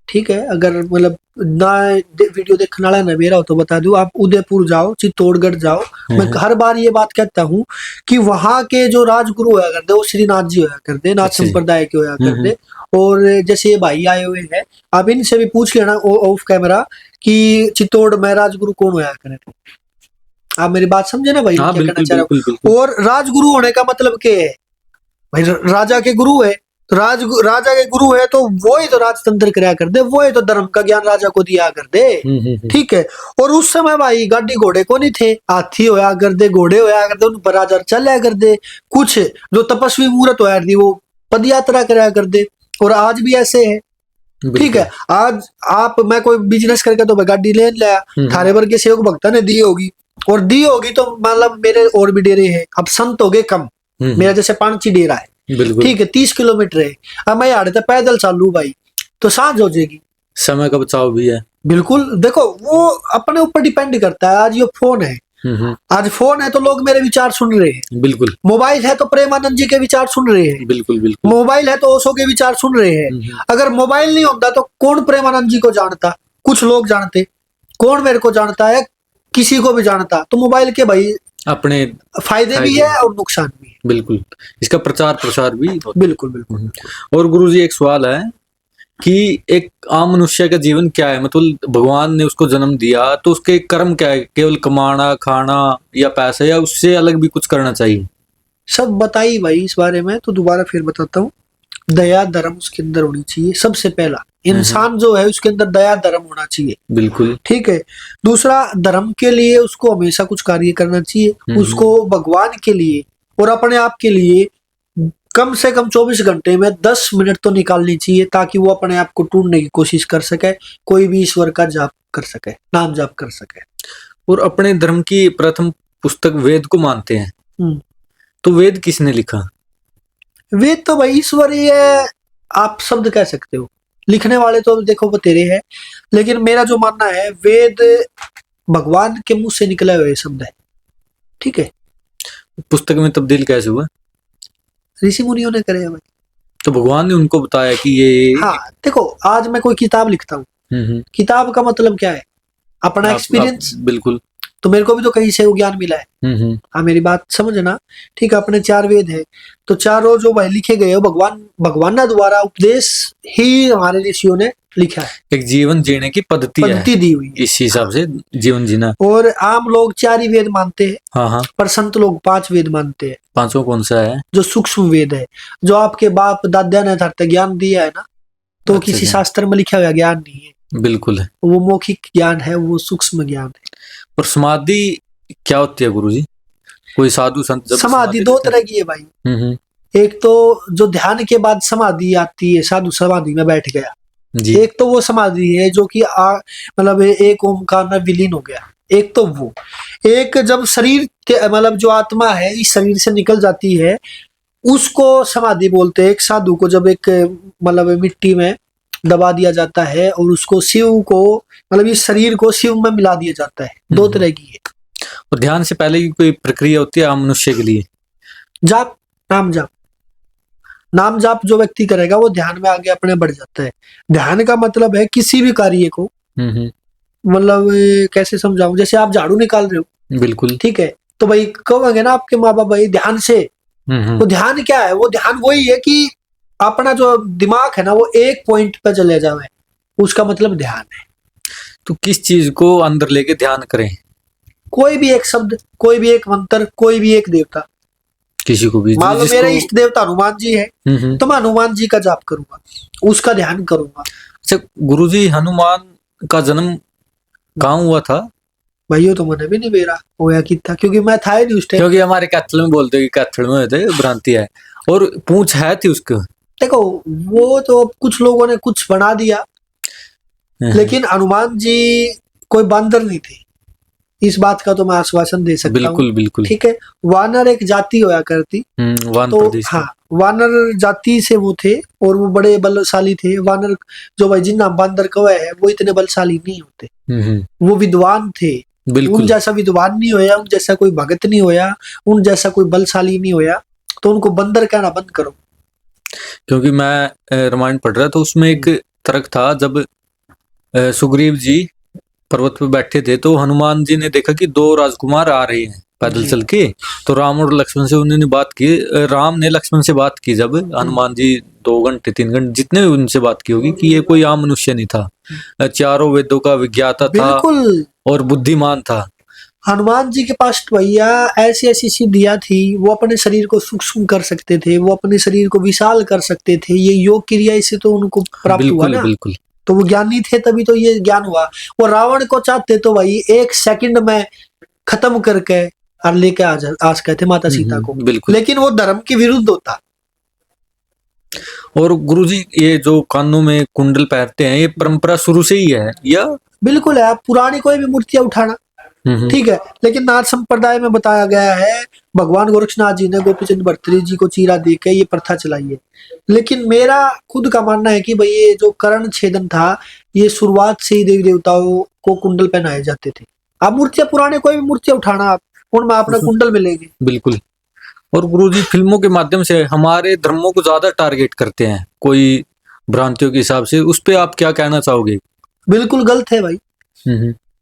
ठीक है, अगर मतलब ना वीडियो देखने वाला ना मेरा हो तो बता दूं, आप उदयपुर जाओ, चित्तौड़गढ़ जाओ, मैं हर बार ये बात कहता हूँ कि वहां के जो राजगुरु होया करते वो श्रीनाथ जी होया करते, नाथ अच्छा जी। संप्रदाय के होया करते। और जैसे ये भाई आए हुए हैं, आप इनसे भी पूछ लेना ऑफ कैमरा कि चित्तौड़ में राजगुरु कौन होया करे। आप मेरी बात समझे ना भाई, हाँ क्या कहना बिल्कुल चाह रहा हूँ। बिल्कुल बिल्कुल। और राजगुरु होने का मतलब क्या है भाई? राजा के गुरु है, तो राजा के गुरु है तो वो ही तो राजतंत्र कराया कर दे, वो ही तो धर्म का ज्ञान राजा को दिया कर दे। ठीक है, और उस समय भाई गाड़ी घोड़े को नहीं थे, हाथी होया कर दे, घोड़े होया कर दे, उन पर राजा चलाया कर दे। कुछ जो तपस्वी मूर्त होया थी वो पद यात्रा कराया कर दे, और आज भी ऐसे है। ठीक है, आज आप मैं कोई बिजनेस करके तो मैं गाड़ी ले लिया, थारे वर्ग के सेवक भक्ता ने दी होगी, और दी होगी तो मतलब मेरे और भी डेरे हैं, अब संत हो गए कम, मेरा जैसे पांची डेरा है, ठीक है 30 किलोमीटर है, अब मैं आड़े पैदल चालू भाई तो सांझ हो जाएगी, समय का बचाव भी है। बिल्कुल। देखो वो अपने ऊपर डिपेंड करता है। आज ये फोन है, आज फोन है तो लोग मेरे विचार सुन रहे हैं, बिल्कुल। मोबाइल है तो प्रेमानंद जी के विचार सुन रहे हैं, बिल्कुल बिल्कुल। मोबाइल है तो ओशो के विचार सुन रहे हैं। अगर मोबाइल नहीं होता तो कौन प्रेमानंद जी को जानता? कुछ लोग जानते, कौन मेरे को जानता है, किसी को भी जानता। तो मोबाइल के भाई अपने फायदे भी है और नुकसान भी है। बिल्कुल, इसका प्रचार प्रसार भी बिल्कुल बिल्कुल। और गुरुजी एक सवाल है कि एक आम मनुष्य का जीवन क्या है? मतलब भगवान ने उसको जन्म दिया तो उसके कर्म क्या है? केवल कमाना, खाना या पैसा, या उससे अलग भी कुछ करना चाहिए? सब बताई भाई इस बारे में, तो दोबारा फिर बताता हूँ। दया धर्म उसके अंदर होनी चाहिए सबसे पहला। इंसान जो है उसके अंदर दया धर्म होना चाहिए। बिल्कुल। ठीक है, दूसरा धर्म के लिए उसको हमेशा कुछ कार्य करना चाहिए, उसको भगवान के लिए और अपने आप के लिए कम से कम 24 घंटे में 10 मिनट तो निकालनी चाहिए, ताकि वो अपने आप को ढूंढने की कोशिश कर सके, कोई भी ईश्वर का जाप कर सके, नाम जाप कर सके। और अपने धर्म की प्रथम पुस्तक वेद को मानते हैं, तो वेद किसने लिखा? वेद तो भाई ईश्वरीय आप शब्द कह सकते हो, लिखने वाले तो देखो वो तेरे हैं, लेकिन मेरा जो मानना है वेद भगवान के मुंह से निकले हुए शब्द है। ठीक है, पुस्तक में तब्दील कैसे हुआ? ऋषि मुनियों ने करे हैं भाई। तो भगवान ने उनको बताया कि ये हाँ देखो, आज मैं कोई किताब लिखता हूँ, किताब का मतलब क्या है? अपना एक्सपीरियंस। बिल्कुल। तो मेरे को भी तो कहीं से वो ज्ञान मिला है। हाँ मेरी बात समझना। ठीक है, अपने 4 वेद है, तो चारों जो भाई लिखे गए हो भगवान द्वारा उपदेश ही हमारे ऋषियों ने लिखा है। एक जीवन जीने की पद्धति दी हुई है, इस हिसाब से जीवन जीना। और आम लोग 4 ही वेद मानते हैं। हाँ। पर संत लोग 5 वेद मानते हैं। पांचों कौन सा है? जो सूक्ष्म वेद है, जो आपके बाप दादा ने धरते ज्ञान दिया है ना, तो अच्छा किसी शास्त्र में लिखा हुआ ज्ञान नहीं है। बिल्कुल है, वो मौखिक ज्ञान है, वो सूक्ष्म ज्ञान है। और समाधि क्या होती है गुरुजी? कोई साधु संत जब समाधि 2 तरह की है भाई। एक तो जो ध्यान के बाद समाधि आती है, साधु समाधि में बैठ गया जी। एक तो वो समाधि है जो कि मतलब एक ओमकार में विलीन हो गया। एक तो वो, एक जब शरीर मतलब जो आत्मा है इस शरीर से निकल जाती है उसको समाधि बोलते हैं। एक साधु को जब एक मतलब मिट्टी में दबा दिया जाता है और उसको शिव को मतलब इस शरीर को शिव में मिला दिया जाता है। 2 तरह की है। और ध्यान से पहले की कोई प्रक्रिया होती है आम मनुष्य के लिए? जाप, नाम जाप जो व्यक्ति करेगा वो ध्यान में आगे अपने बढ़ जाता है। ध्यान का मतलब है किसी भी कार्य को मतलब कैसे समझाऊं, जैसे आप झाड़ू निकाल रहे हो, बिल्कुल ठीक है, तो भाई कहोगे ना आपके माँ बाप भाई ध्यान से, तो ध्यान क्या है? वो ध्यान वही है कि अपना जो दिमाग है ना वो एक पॉइंट पे चले जाए, उसका मतलब ध्यान है। तो किस चीज को अंदर लेके ध्यान करें? कोई भी एक शब्द, कोई भी एक मंत्र, कोई भी एक देवता, किसी को भी। मान लो मेरा इष्ट देवता हनुमान जी है, तो मैं हनुमान जी का जाप करूंगा, उसका ध्यान करूंगा। अच्छा गुरुजी, हनुमान का जन्म कहाँ हुआ था? भाइयों तो मैंने भी नहीं बेरा होया कि था, क्योंकि मैं था ही नहीं उस टाइम। क्योंकि हमारे कैथल में बोलते हैं कि कैथल में होते भ्रांति है, और पूंछ है थी उसको। देखो वो तो कुछ लोगों ने कुछ बना दिया, लेकिन हनुमान जी कोई बंदर नहीं थे, इस बात का तो मैं आश्वासन दे सकता हूँ। बिल्कुल बिल्कुल। ठीक है, वानर एक जाति होया करती। वान तो प्रदेश के। हाँ, वानर जाति से वो थे और वो बड़े बलशाली थे। वानर जो भाई जिन्ना बंदर कौवे है वो इतने बलशाली नहीं होते, वो विद्वान थे। उन बिल्कुल। जैसा विद्वान नहीं होया, उन जैसा कोई भगत नहीं होया, उन जैसा कोई बलशाली नहीं होया, तो उनको बंदर कहना बंद करो। क्योंकि मैं रामायण पढ़ रहा था, उसमें एक तर्क था, जब सुग्रीव जी पर्वत पे बैठे थे तो हनुमान जी ने देखा कि दो राजकुमार आ रहे हैं पैदल जी। चल के। तो राम और लक्ष्मण से उन्होंने बात की, राम ने लक्ष्मण से बात की, जब हनुमान जी 2 घंटे 3 घंटे जितने भी उनसे बात की होगी, कि ये कोई आम मनुष्य नहीं था, चारों वेदों का विज्ञाता था बिल्कुल। और बुद्धिमान था। हनुमान जी के पास तो भैया ऐसी ऐसी सिद्धियां थी, वो अपने शरीर को सूक्ष्म कर सकते थे, वो अपने शरीर को विशाल कर सकते थे। ये योग क्रिया से तो उनको प्राप्त हुआ बिल्कुल ना। बिल्कुल। तो वो ज्ञानी थे तभी तो ये ज्ञान हुआ। वो रावण को चाहते तो भाई 1 सेकंड में खत्म करके और लेके आ सकते थे माता सीता को, बिल्कुल। लेकिन वो धर्म के विरुद्ध होता। और गुरुजी, ये जो कानों में कुंडल पहनते हैं, ये परंपरा शुरू से ही है या? बिल्कुल है, पुरानी कोई भी मूर्तियां उठाना ठीक है, लेकिन नाथ संप्रदाय में बताया गया है, भगवान गोरक्षनाथ जी ने गोपीचंद भर्तृहरि जी को चीरा देके ये प्रथा चलाई है। लेकिन मेरा खुद का मानना है कि भाई ये जो कर्ण छेदन था, ये शुरुआत से ही देवी देवताओं को कुंडल पहनाए जाते थे। आप मूर्तियां पुराने कोई भी मूर्तियां उठाना, आप उनमें अपना कुंडल मिलेंगे। बिल्कुल। और गुरुजी, फिल्मों के माध्यम से हमारे धर्मों को ज्यादा टारगेट करते हैं कोई भ्रांतियों के हिसाब से, उस पे आप क्या कहना चाहोगे? बिल्कुल गलत है भाई।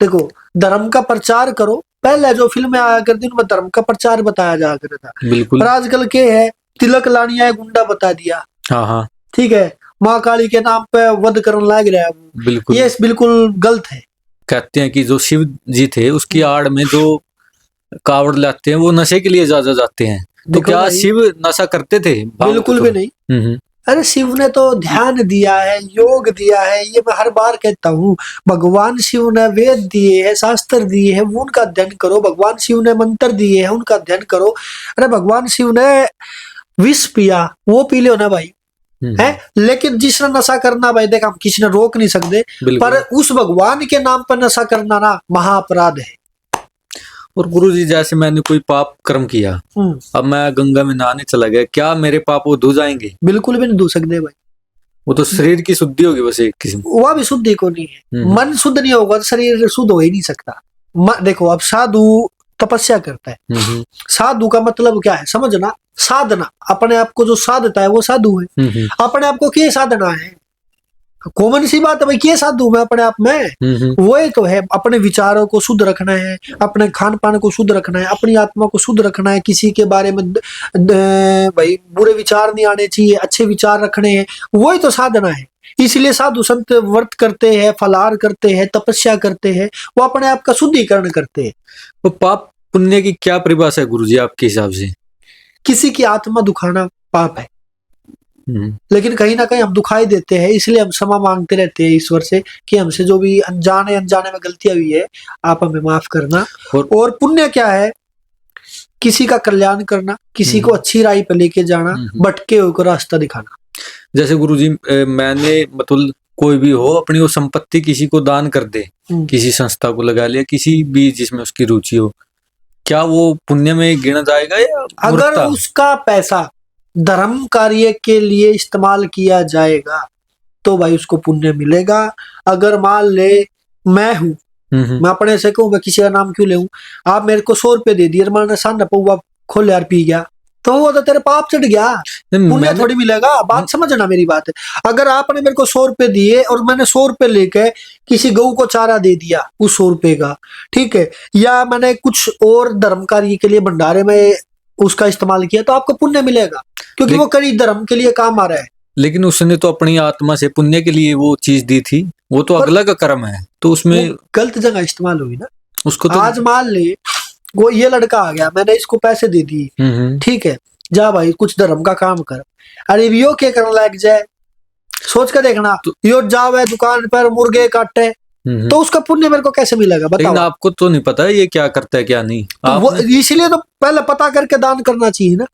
देखो, धर्म का प्रचार करो। पहले जो फिल्में आया करती उनमें धर्म का प्रचार बताया जा करता था। बिल्कुल। पर आजकल के है, तिलक लानिया है, गुंडा बता दिया। हाँ हाँ। ठीक है, माँ काली के नाम पे वध करने लग रहा है वो। बिल्कुल। ये बिल्कुल गलत है। कहते हैं कि जो शिव जी थे, उसकी आड़ में जो कावड़ लाते हैं, वो नशे के लिए ज्यादा जाते हैं। तो देखो क्या भाई, शिव नशा करते थे? बिल्कुल भी नहीं। अरे शिव ने तो ध्यान दिया है, योग दिया है, ये मैं हर बार कहता हूँ। भगवान शिव ने वेद दिए हैं, शास्त्र दिए हैं, वो उनका अध्ययन करो। भगवान शिव ने मंत्र दिए हैं, उनका अध्ययन करो। अरे भगवान शिव ने विष पिया, वो पी लो ना भाई, है। लेकिन जिसने नशा करना भाई, देख हम किसी ने रोक नहीं सकते, पर उस भगवान के नाम पर नशा करना ना महाअपराध है। और गुरुजी, जैसे मैंने कोई पाप कर्म किया, अब मैं गंगा में नहाने चला गया, क्या मेरे पाप वो धो जाएंगे? बिल्कुल भी नहीं धो सकते भाई। वो तो शरीर की शुद्धि होगी बस एक किस्म। वह भी शुद्धि को नहीं है। मन शुद्ध नहीं होगा तो शरीर शुद्ध हो ही नहीं सकता। देखो, अब साधु तपस्या करता है। साधु का मतलब क्या है समझना? साधना, अपने आप को जो साधता है वो साधु है। अपने आप को क्या साधना है? कॉमन सी बात है भाई, क्या साधु मैं अपने आप में? वही तो है, अपने विचारों को शुद्ध रखना है, अपने खान पान को शुद्ध रखना है, अपनी आत्मा को शुद्ध रखना है। किसी के बारे में भाई बुरे विचार नहीं आने चाहिए, अच्छे विचार रखने हैं। वही तो साधना है। इसलिए साधु संत व्रत करते हैं, फलाहार करते हैं, तपस्या करते हैं, वो अपने आप का शुद्धिकरण करते हैं। तो पाप पुण्य की क्या परिभाषा है गुरुजी आपके हिसाब से? किसी की आत्मा दुखाना पाप है, लेकिन कहीं ना कहीं हम दुखाई देते हैं, इसलिए हम क्षमा मांगते रहते हैं ईश्वर से कि हमसे जो भी अनजाने में गलतियां हुई है, आप हमें माफ करना। और पुण्य क्या है? किसी का कल्याण करना, किसी को अच्छी राह पे लेके जाना, भटके हुए को रास्ता दिखाना। जैसे गुरुजी, मैंने मतलब कोई भी हो अपनी वो संपत्ति किसी को दान कर दे, किसी संस्था को लगा लिया, किसी भी जिसमें उसकी रुचि हो, क्या वो पुण्य में गिना जाएगा या? अगर उसका पैसा धर्म कार्य के लिए इस्तेमाल किया जाएगा तो भाई उसको पुण्य मिलेगा। अगर मान ले मैं हूं, मैं अपने से कहूँ, मैं किसी का नाम क्यों ले, आप मेरे को 100 रुपए दे दिए, मैंने सामने पौवा खोल यार पी गया, तो वो तो तेरे पाप चढ़ गया, पुण्य थोड़ी मिलेगा। बात समझना मेरी बात है। अगर आपने मेरे को 100 रुपए दिए और मैंने 100 रुपए लेके किसी गऊ को चारा दे दिया उस 100 रुपए का, ठीक है, या मैंने कुछ और धर्म कार्य के लिए भंडारे में उसका इस्तेमाल किया, तो आपको पुण्य मिलेगा, क्योंकि वो कई धर्म के लिए काम आ रहा है। लेकिन उसने तो अपनी आत्मा से पुण्य के लिए वो चीज दी थी, वो तो अगला का कर्म है, तो उसमें गलत जगह इस्तेमाल हुई ना उसको। तो आज मान ले वो ये लड़का आ गया, मैंने इसको पैसे दे दिए, ठीक है, जा भाई कुछ धर्म का काम कर। अरे यो क्या करने लग जाए, सोच कर देखना। तो यो जावे दुकान पर मुर्गे काटे, तो उसका पुण्य मेरे को कैसे मिलेगा लेकिन बताओ। आपको तो नहीं पता है ये क्या करता है क्या नहीं। तो वो आपने इसीलिए तो पहले पता करके दान करना चाहिए ना।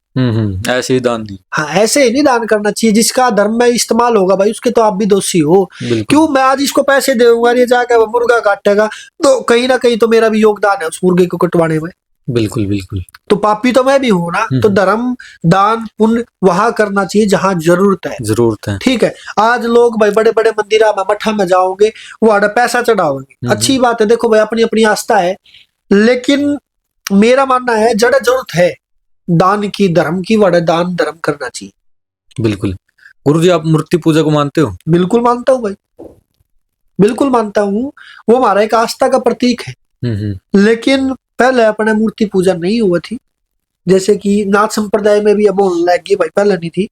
ऐसे ही दान दी। हाँ, ऐसे ही नहीं दान करना चाहिए। जिसका धर्म में इस्तेमाल होगा भाई, उसके तो आप भी दोषी हो। बिल्कुल क्यों मैं आज इसको पैसे दूंगा, ये जाकर वो मुर्गा काटेगा, तो कहीं ना कहीं तो मेरा भी योगदान है उस मुर्गे को कटवाने में। बिल्कुल बिल्कुल। तो पापी तो मैं भी हूं ना। तो धर्म दान पुण्य वहां करना चाहिए जहां जरूरत है। जरूरत है। ठीक है। आज लोग भाई बड़े बड़े मंदिरा में मठा में जाओगे, वो आड़ा पैसा चढ़ाओगे, अच्छी बात है, देखो भाई अपनी अपनी आस्था है। लेकिन मेरा मानना है जड़ा जरूरत है दान की धर्म की, वड़ा दान धर्म करना चाहिए। बिल्कुल। गुरुजी आप मूर्ति पूजा को मानते हो? बिल्कुल मानता हूँ भाई, बिल्कुल मानता हूँ। वो हमारा एक आस्था का प्रतीक है। लेकिन पहले अपने मूर्ति पूजा नहीं हुआ थी। जैसे कि नाथ संप्रदाय में भी अब होने लगी भाई, पहले नहीं थी।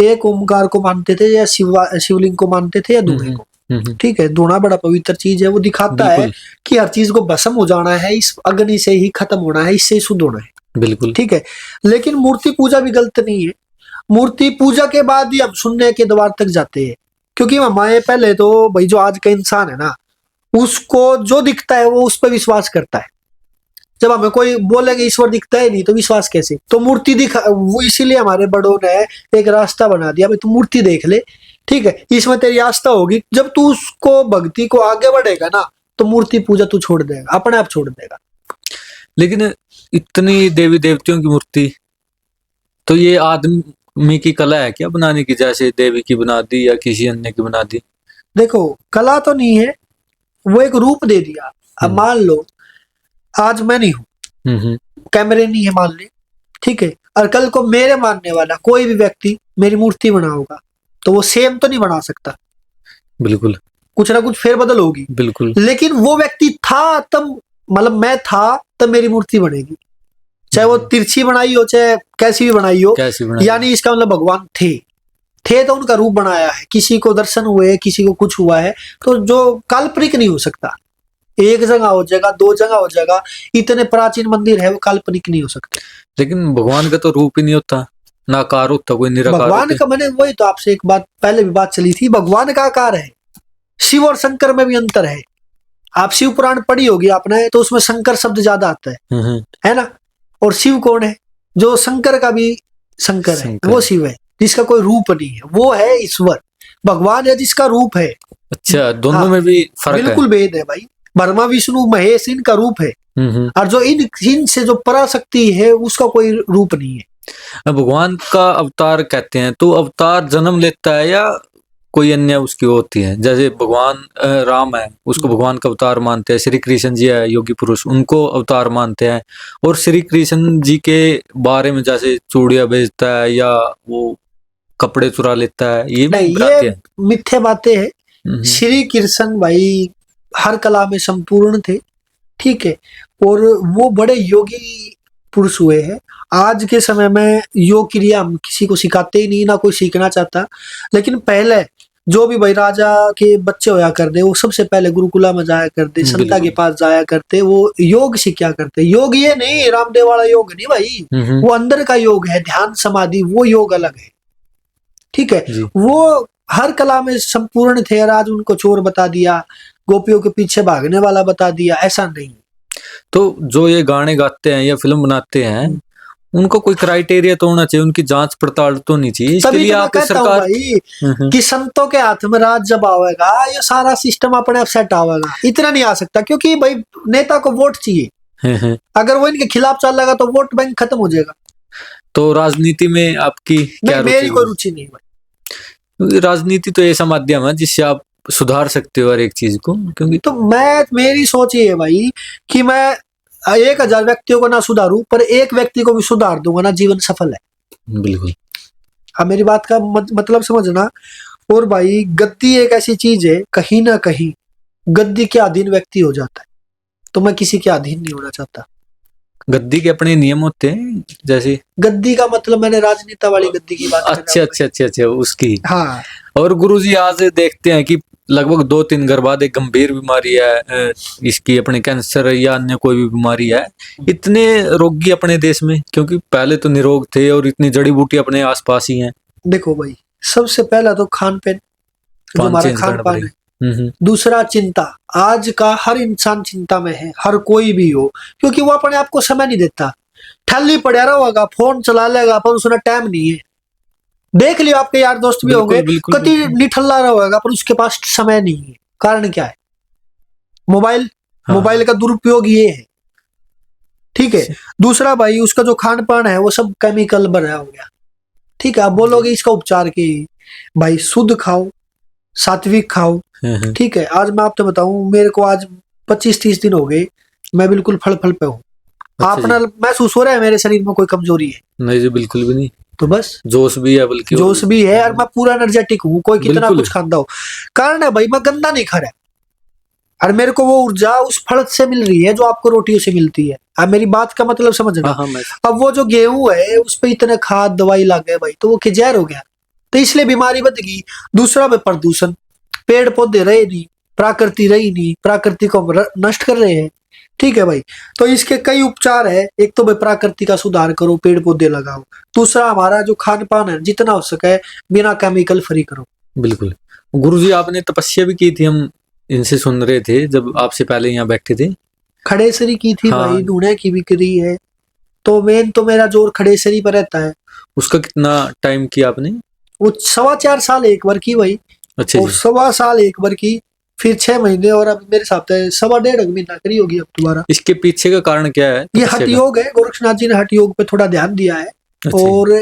एक ओमकार को मानते थे या शिवलिंग को मानते थे या धुएं को। ठीक है, धुआं बड़ा पवित्र चीज है। वो दिखाता है बिल्कुल कि हर चीज को भस्म हो जाना है, इस अग्नि से ही खत्म होना है, इससे ही शुद्ध होना है। बिल्कुल। ठीक है। लेकिन मूर्ति पूजा भी गलत नहीं है। मूर्ति पूजा के बाद ही हम शून्य के द्वार तक जाते हैं। क्योंकि हमारे पहले तो भाई जो आज का इंसान है ना, उसको जो दिखता है वो उस पर विश्वास करता है। जब हमें कोई बोलेंगे ईश्वर दिखता है नहीं, तो विश्वास कैसे? तो मूर्ति दिखा, वो इसीलिए हमारे बड़ों ने एक रास्ता बना दिया, भाई तू मूर्ति देख ले, ठीक है, इसमें तेरी आस्था होगी। जब तू उसको भक्ति को आगे बढ़ेगा ना, तो मूर्ति पूजा तू छोड़ देगा, अपने आप छोड़ देगा। लेकिन इतनी देवी देवतियों की मूर्ति, तो ये आदमी की कला है क्या बनाने की? जैसे देवी की बना दी या किसी अन्य की बना दी? देखो कला तो नहीं है, वो एक रूप दे दिया। अब मान लो आज मैं नहीं हूं, कैमरे नहीं है मान ले, ठीक है, और कल को मेरे मानने वाला कोई भी व्यक्ति मेरी मूर्ति बनाऊंगा, तो वो सेम तो नहीं बना सकता। बिल्कुल। कुछ ना कुछ फेरबदल होगी। बिल्कुल। लेकिन वो व्यक्ति था तब, मतलब मैं था तब मेरी मूर्ति बनेगी, चाहे वो तिरछी बनाई हो चाहे कैसी भी बनाई हो। कैसी बनाई? यानी इसका मतलब भगवान थे तो उनका रूप बनाया है। किसी को दर्शन हुए, किसी को कुछ हुआ है, तो जो काल्पनिक नहीं हो सकता। एक जगह हो जाएगा, दो जगह हो जाएगा, इतने प्राचीन मंदिर है, वो काल्पनिक नहीं हो सकते। लेकिन भगवान का तो रूप ही नहीं होता, ना आकार होता, कोई निराकार भगवान होते। का, मैंने वही तो आपसे एक बात पहले भी बात चली थी, भगवान का आकार है। शिव और शंकर में भी अंतर है। आप शिव पुराण पढ़ी होगी आपने, तो उसमें शंकर शब्द ज्यादा आता है ना। और शिव कौन है? जो शंकर का भी शंकर है, वो शिव है, जिसका कोई रूप नहीं है, वो है ईश्वर। भगवान है जिसका रूप है। अच्छा, दोनों में भी फर्क है? बिल्कुल भेद है भाई। ब्रह्मा विष्णु महेश इनका रूप है, और जो इनसे जो पराशक्ति है उसका कोई रूप नहीं है। भगवान का अवतार कहते हैं, तो अवतार जन्म लेता है या कोई अन्य उसकी होती है? जैसे भगवान राम है, उसको भगवान का अवतार मानते हैं। श्री कृष्ण जी है योगी पुरुष, उनको अवतार मानते हैं। और श्री कृष्ण जी के बारे में जैसे चूड़ियां बेचता है या वो कपड़े चुरा लेता है, ये भी भ्रांति है। मिथ्या बातें हैं। श्री कृष्ण भाई हर कला में संपूर्ण थे, ठीक है, और वो बड़े योगी पुरुष हुए हैं। आज के समय में योग क्रिया हम किसी को सिखाते ही नहीं, ना कोई सीखना चाहता। लेकिन पहले जो भी भाई राजा के बच्चे होया करते, वो सबसे पहले गुरुकुला में जाया करते, संता के पास जाया करते, वो योग सीखा करते। योग ये नहीं रामदेव वाला योग नहीं भाई, वो अंदर का योग है, ध्यान समाधि, वो योग अलग है, ठीक है। वो हर कला में संपूर्ण थे, और आज उनको चोर बता दिया, गोपियों के पीछे भागने वाला बता दिया, ऐसा नहीं। तो जो ये गाने गाते हैं या फिल्म बनाते हैं, उनको कोई क्राइटेरिया तो होना चाहिए, उनकी जांच पड़ताल तो नहीं चाहिए? इसके लिए आप सरकार भाई कि संतों के हाथ में राज जब आवेगा, ये सारा सिस्टम अपने आप सेट आवेगा। इतना नहीं आ सकता, क्योंकि भाई नेता को वोट चाहिए। अगर वो इनके खिलाफ चल लगा तो वोट बैंक खत्म हो जाएगा। तो राजनीति में आपकी क्या रुचि? मेरी कोई रुचि नहीं भाई। राजनीति तो ऐसा माध्यम है जिससे आप सुधार सकते हो हर एक चीज को। क्योंकि तो मेरी सोच ये है भाई कि मैं 1000 व्यक्तियों को ना सुधारूं, पर एक व्यक्ति को भी सुधार दूंगा ना, जीवन सफल है। बिल्कुल। अब मेरी बात का मतलब समझना। और भाई गद्दी एक ऐसी चीज है, कहीं ना कहीं गद्दी के अधीन व्यक्ति हो जाता है, तो मैं किसी के अधीन नहीं होना चाहता। गद्दी के अपने नियम होते हैं, जैसे गद्दी का मतलब मैंने राजनेता वाली गद्दी की बात अच्छा उसकी। हाँ। और गुरुजी आज देखते हैं कि लगभग 2-3 घर बाद एक गंभीर बीमारी है, इसकी अपने कैंसर या अन्य कोई भी बीमारी है। इतने रोगी अपने देश में, क्योंकि पहले तो निरोग थे और इतनी जड़ी बूटी अपने आसपास ही हैं। देखो भाई, सबसे पहला तो खान पान, जो हमारा खान पान है, दूसरा चिंता, आज का हर इंसान चिंता में है, हर कोई भी हो, क्योंकि वो अपने आप को समय नहीं देता। ठल्ली पड़ा रहेगा, फोन चला लेगा, पर उसने टाइम नहीं है। देख लियो, आपके यार दोस्त भी होंगे, कति निठल्ला रहेगा पर उसके पास समय नहीं है। कारण क्या है? मोबाइल। मोबाइल का दुरुपयोग ये है, ठीक है। दूसरा भाई, उसका जो खान पान है वो सब केमिकल बना हो गया, ठीक है। आप बोलोगे इसका उपचार के, भाई शुद्ध खाओ, सात्विक खाओ, ठीक है। आज मैं आपको बताऊं, मेरे को आज 25-30 दिन हो गए, मैं बिल्कुल फल पे हूँ। आपने महसूस हो रहा है मेरे शरीर में कोई कमजोरी है? नहीं जी, बिल्कुल भी नहीं। तो बस जोश भी है, बल्कि जोश भी है, और मैं पूरा एनर्जेटिक हूँ, कोई कितना कुछ खाता हो। कारण है भाई, मैं गंदा नहीं खा रहा, और मेरे को वो ऊर्जा उस फल से मिल रही है जो आपको रोटियों से मिलती है। अब मेरी बात का मतलब समझना। अब वो जो गेहूं है उस पे इतने खाद दवाई लग गए भाई, तो वो जहर हो गया, तो इसलिए बीमारी बढ़ गई। दूसरा में प्रदूषण, पेड़ पौधे रहे नहीं, प्रकृति रही नहीं, प्रकृति को नष्ट कर रहे हैं, ठीक है भाई। तो इसके कई उपचार है। एक तो भाई प्रकृति का सुधार करो, पेड़ पौधे लगाओ। दूसरा, हमारा जो खान पान है जितना हो सके बिना केमिकल फ्री करो। बिल्कुल। गुरुजी, आपने तपस्या भी की थी, हम इनसे सुन रहे थे जब आपसे पहले यहाँ बैठे थे। खड़ेसरी की थी भाई, ढूंढे की भी करी है, तो मेन तो मेरा जोर खड़ेसरी पर रहता है। उसका कितना टाइम किया आपने? वो 4.25 साल एक बार की भाई। अच्छा, और 1.25 साल एक बार की, फिर 6 महीने, और अब मेरे साथ 1.5 महीना करी होगी अब दोबारा। इसके पीछे का कारण क्या है? ये हठ योग है, गोरक्षनाथ जी ने हठ योग पे थोड़ा ध्यान दिया है। और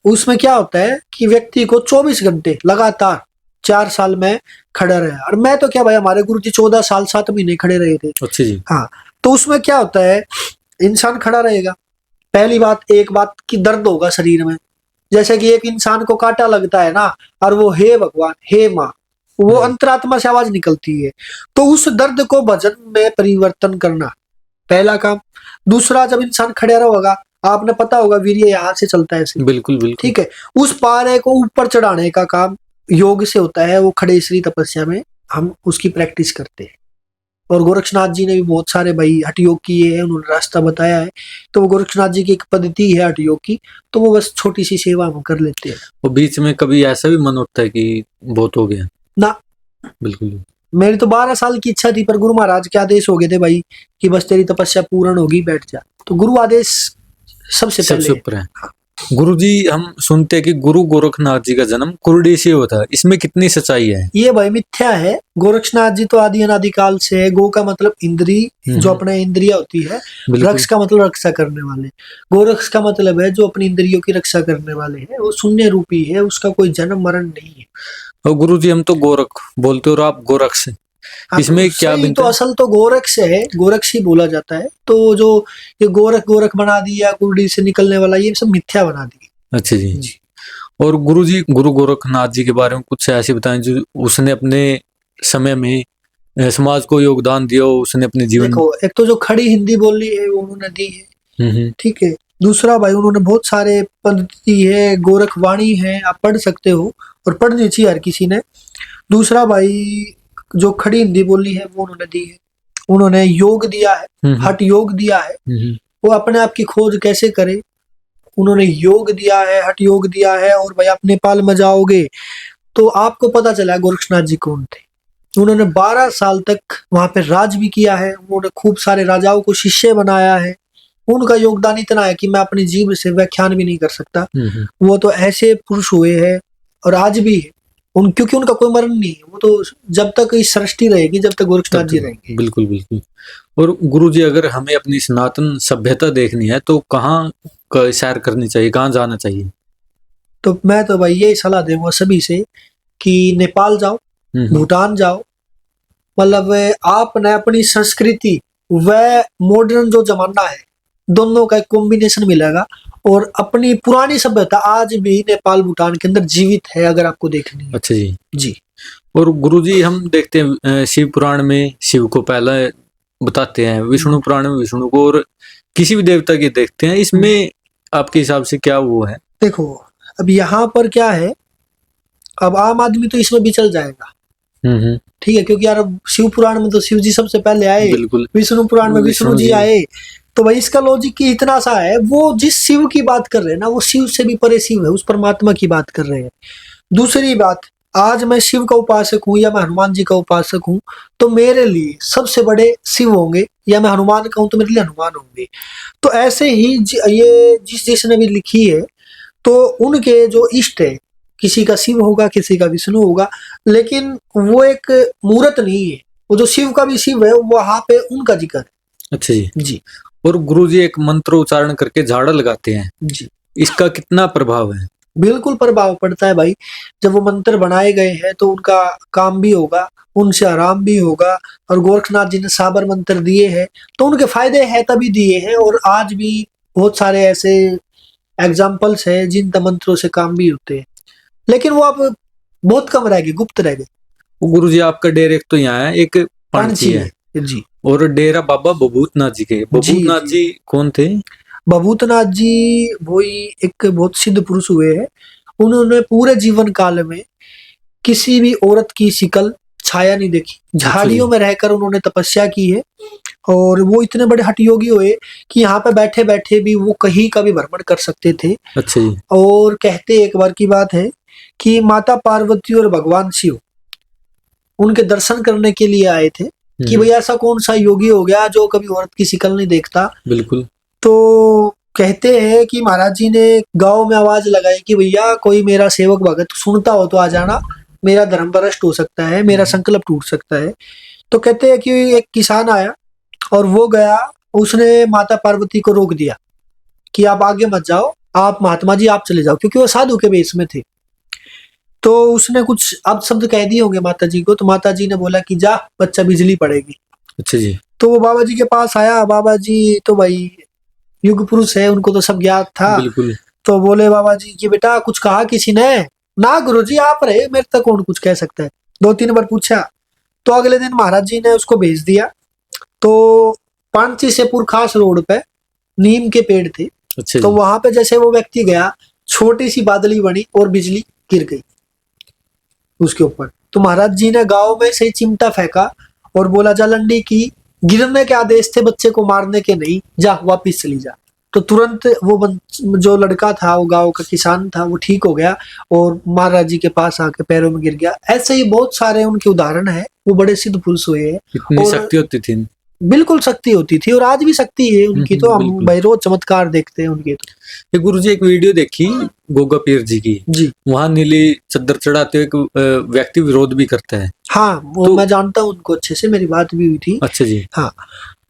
उसमें क्या होता है कि व्यक्ति को 24 घंटे लगातार 4 साल में खड़ा रहे। और मैं तो क्या भाई, हमारे गुरु जी 14 साल 7 महीने खड़े रहे थे। अच्छा जी। हाँ, तो उसमें क्या होता है, इंसान खड़ा रहेगा, पहली बात, एक बात की दर्द होगा शरीर में। जैसे कि एक इंसान को कांटा लगता है ना, और वो हे भगवान, हे माँ, वो अंतरात्मा से आवाज निकलती है। तो उस दर्द को भजन में परिवर्तन करना पहला काम। दूसरा, जब इंसान खड़े रहेगा, आपने पता होगा वीर्य यहाँ से चलता है ऐसे। बिल्कुल बिल्कुल, ठीक है। उस पारे को ऊपर चढ़ाने का काम योग से होता है। वो खड़ेसरी तपस्या में हम उसकी प्रैक्टिस करते हैं। और गोरक्षनाथ जी ने भी बहुत सारे भाई हठ योग किए हैं, उन्होंने रास्ता बताया है। तो वो गोरक्षनाथ जी की एक पद्धति है हठ योग की, तो वो बस छोटी सी सेवा हम कर लेते हैं। वो बीच में कभी ऐसा भी मन होता है कि बहुत हो गया? ना, बिल्कुल। मेरी तो 12 साल की इच्छा थी, पर गुरु महाराज के आदेश हो गए थे भाई कि बस तेरी तपस्या पूर्ण होगी, बैठ जा। तो गुरु आदेश सबसे ऊपर है। गुरु जी, हम सुनते हैं कि गुरु गोरखनाथ जी का जन्म कुरडी से हुआ था, इसमें कितनी सच्चाई है? ये भाई मिथ्या है। गोरक्षनाथ जी तो आदि अनादिकाल से है। गो का मतलब इंद्री, जो अपने इंद्रिया होती है। रक्ष का मतलब रक्षा करने वाले। गोरक्ष का मतलब है जो अपनी इंद्रियों की रक्षा करने वाले हैं। वो शून्य रूपी है, उसका कोई जन्म मरण नहीं है। और गुरु जी, हम तो गोरख बोलते हो और आप गोरक्ष, इसमें क्या तो असल तो गोरक्ष है, गोरक्ष ही बोला जाता है। तो जो ये गोरख बना दिया, कुरडी से निकलने वाला, ये सब मिथ्या बना दिया। अच्छा जी। और गुरु जी, गुरु गोरखनाथ जी के बारे में कुछ ऐसे बताएं जो उसने अपने समय में समाज को योगदान दिया, उसने अपने जीवन। देखो, एक तो जो खड़ी हिंदी बोली है वो उन्होंने दी है, ठीक है। दूसरा भाई, उन्होंने बहुत सारे पद्धति है, गोरखवाणी है, आप पढ़ सकते हो और पढ़नी चाहिए हर किसी ने। दूसरा भाई, जो खड़ी हिंदी बोली है वो उन्होंने दी है। उन्होंने योग दिया है, हठ योग दिया है। वो अपने आप की खोज कैसे करे, उन्होंने योग दिया है, हठ योग दिया है। और भाई, आप नेपाल में जाओगे तो आपको पता चला गोरक्षनाथ जी कौन थे। उन्होंने 12 साल तक वहां पे राज भी किया है। उन्होंने खूब सारे राजाओं को शिष्य बनाया है। उनका योगदान इतना है कि मैं अपनी जीभ से व्याख्यान भी नहीं कर सकता। वो तो ऐसे पुरुष हुए हैं, और आज भी है क्योंकि उनका कोई मरण नहीं है। वो तो जब तक इस सृष्टि रहेगी, जब तक गोरक्षनाथ जी रहेंगे। बिल्कुल बिल्कुल। और गुरु जी, अगर हमें अपनी सनातन सभ्यता देखनी है तो कहाँ सैर करनी चाहिए, कहाँ जाना चाहिए? तो मैं तो भाई यही सलाह दूंगा सभी से कि नेपाल जाओ, भूटान जाओ। मतलब आपने अपनी संस्कृति व मॉडर्न जो जमाना है, दोनों का एक कॉम्बिनेशन मिलेगा। और अपनी पुरानी सभ्यता आज भी नेपाल भूटान के अंदर जीवित है, अगर आपको देखनी है। अच्छा जी। जी। और गुरुजी, हम देखते हैं शिव पुराण में शिव को पहला बताते हैं, विष्णु पुराण में विष्णु को, और किसी भी देवता की देखते हैं। इसमें आपके हिसाब से क्या वो है? देखो, अब यहाँ पर क्या है, अब आम आदमी तो इसमें भी चल जाएगा, ठीक है, क्योंकि यार शिव पुराण में तो शिव जी सबसे पहले आए, विष्णु पुराण में विष्णु जी आए। तो भाई इसका लॉजिक की इतना सा है, वो जिस शिव की बात कर रहे हैं ना, वो शिव से भी परे शिव है, उस परमात्मा की बात कर रहे हैं। दूसरी बात, आज मैं शिव का उपासक हूँ या मैं हनुमान जी का उपासक हूँ, तो मेरे लिए सबसे बड़े शिव होंगे, या मैं हनुमान का हूँ तो मेरे लिए हनुमान होंगे। तो ऐसे ही ये जिसने भी लिखी है, तो उनके जो इष्ट है, किसी का शिव होगा, किसी का विष्णु होगा, लेकिन वो एक मूर्त नहीं है। वो जो शिव का भी शिव है, वहां पे उनका जिक्र है। अच्छा जी। जी और गुरुजी एक मंत्र उच्चारण करके झाड़ा लगाते हैं, जी, इसका कितना प्रभाव है? बिल्कुल प्रभाव पड़ता है भाई। जब वो मंत्र बनाए गए हैं तो उनका काम भी होगा, उनसे आराम भी होगा। और गोरखनाथ जी ने साबर मंत्र दिए हैं, तो उनके फायदे हैं तभी दिए हैं। और आज भी बहुत सारे ऐसे एग्जाम्पल्स हैं जिन मंत्रों से काम भी होते हैं, लेकिन वो अब बहुत कम रह गए, गुप्त रह गए। वो गुरुजी आपका डेरा एक तो यहाँ है, एक पांची पणची है, है जी। और डेरा बाबा भभूतनाथ जी के। भभूतनाथ जी। जी कौन थे? भभूतनाथ जी वही एक बहुत सिद्ध पुरुष हुए हैं। उन्होंने पूरे जीवन काल में किसी भी औरत की शिकल छाया नहीं देखी, झाड़ियों में रहकर उन्होंने तपस्या की है। और वो इतने बड़े हठ योगी हुए कि यहाँ पे बैठे बैठे भी वो कहीं का भी भ्रमण कर सकते थे। अच्छा जी। और कहते एक बार की बात है कि माता पार्वती और भगवान शिव उनके दर्शन करने के लिए आए थे कि भाई ऐसा कौन सा योगी हो गया जो कभी औरत की शिकल नहीं देखता। बिल्कुल। तो कहते हैं कि महाराज जी ने गांव में आवाज लगाई कि भैया कोई मेरा सेवक भगत सुनता हो तो आ जाना, मेरा धर्म भ्रष्ट हो सकता है, मेरा संकल्प टूट सकता है। तो कहते हैं कि एक किसान आया और वो गया, उसने माता पार्वती को रोक दिया कि आप आगे मत जाओ, आप महात्मा जी आप चले जाओ, क्योंकि वो साधु के वेश में थे। तो उसने कुछ अपशब्द कह दिए होंगे माता जी को, तो माता जी ने बोला कि जा बच्चा, बिजली पड़ेगी। अच्छा जी। तो वो बाबा जी के पास आया। बाबा जी तो भाई युग पुरुष है, उनको तो सब ज्ञात था। बिल्कुल। तो बोले बाबा जी कि बेटा कुछ कहा किसी ने? ना गुरुजी आप रहे, मेरे तक कौन कुछ कह सकता है। 2-3 बार पूछा, तो अगले दिन महाराज जी ने उसको भेज दिया। तो पांची से पुरखास रोड पे नीम के पेड़ थे। अच्छा तो जी। वहां पे जैसे वो व्यक्ति गया, छोटी सी बादली बनी और बिजली गिर गई उसके ऊपर। तो महाराज जी ने गांव में से चिमटा फेंका और बोला जा लंडी की, गिरने के आदेश थे बच्चे को, मारने के नहीं, जा वापिस चली जा। तो तुरंत वो जो लड़का था, वो गांव का किसान था, वो ठीक हो गया और महाराज जी के पास आके पैरों में गिर गया। ऐसे ही बहुत सारे उनके उदाहरण है। वो बड़े सिद्ध पुरुष हुए हैं। इतनी और शक्ति होती थी। बिल्कुल शक्ति होती थी, और आज भी शक्ति है उनकी। तो हम बिल्कुल। भाई रोज चमत्कार देखते हैं उनके। तो ये गुरुजी एक वीडियो देखी गोगा पीर जी की, जी वहां नीली चद्दर चढ़ाते हुए एक व्यक्ति विरोध भी करता है। हाँ, वो तो- मैं जानता हूँ उनको अच्छे से, मेरी बात भी हुई थी। अच्छा जी। हाँ,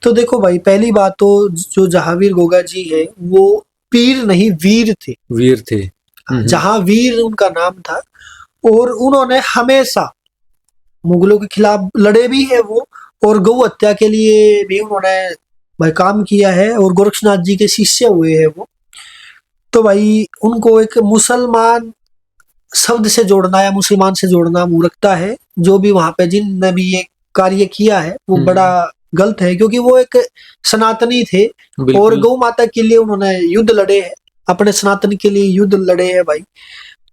तो देखो भाई, पहली बात तो जो जहावीर गोगा जी है, वो पीर नहीं वीर थे। वीर थे। जहावीर उनका नाम था। और उन्होंने हमेशा मुगलों के खिलाफ लड़े भी है वो, और गौ हत्या के लिए भी उन्होंने भाई काम किया है, और गोरक्षनाथ जी के शिष्य हुए हैं वो। तो भाई उनको एक मुसलमान शब्द से जोड़ना या मुसलमान से जोड़ना मूर्खता है। जो भी वहां पे जिनने भी ये कार्य किया है वो बड़ा गलत है, क्योंकि वो एक सनातनी थे और बिल्कुल। गौ माता के लिए उन्होंने युद्ध लड़े हैं, अपने सनातन के लिए युद्ध लड़े हैं भाई।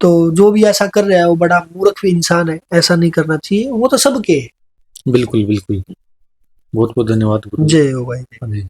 तो जो भी ऐसा कर रहा है वो बड़ा मूर्ख इंसान है, ऐसा नहीं करना चाहिए। वो तो सबके है। बिल्कुल बिल्कुल। बहुत बहुत धन्यवाद गुरुजी। जय हो भाई। जी।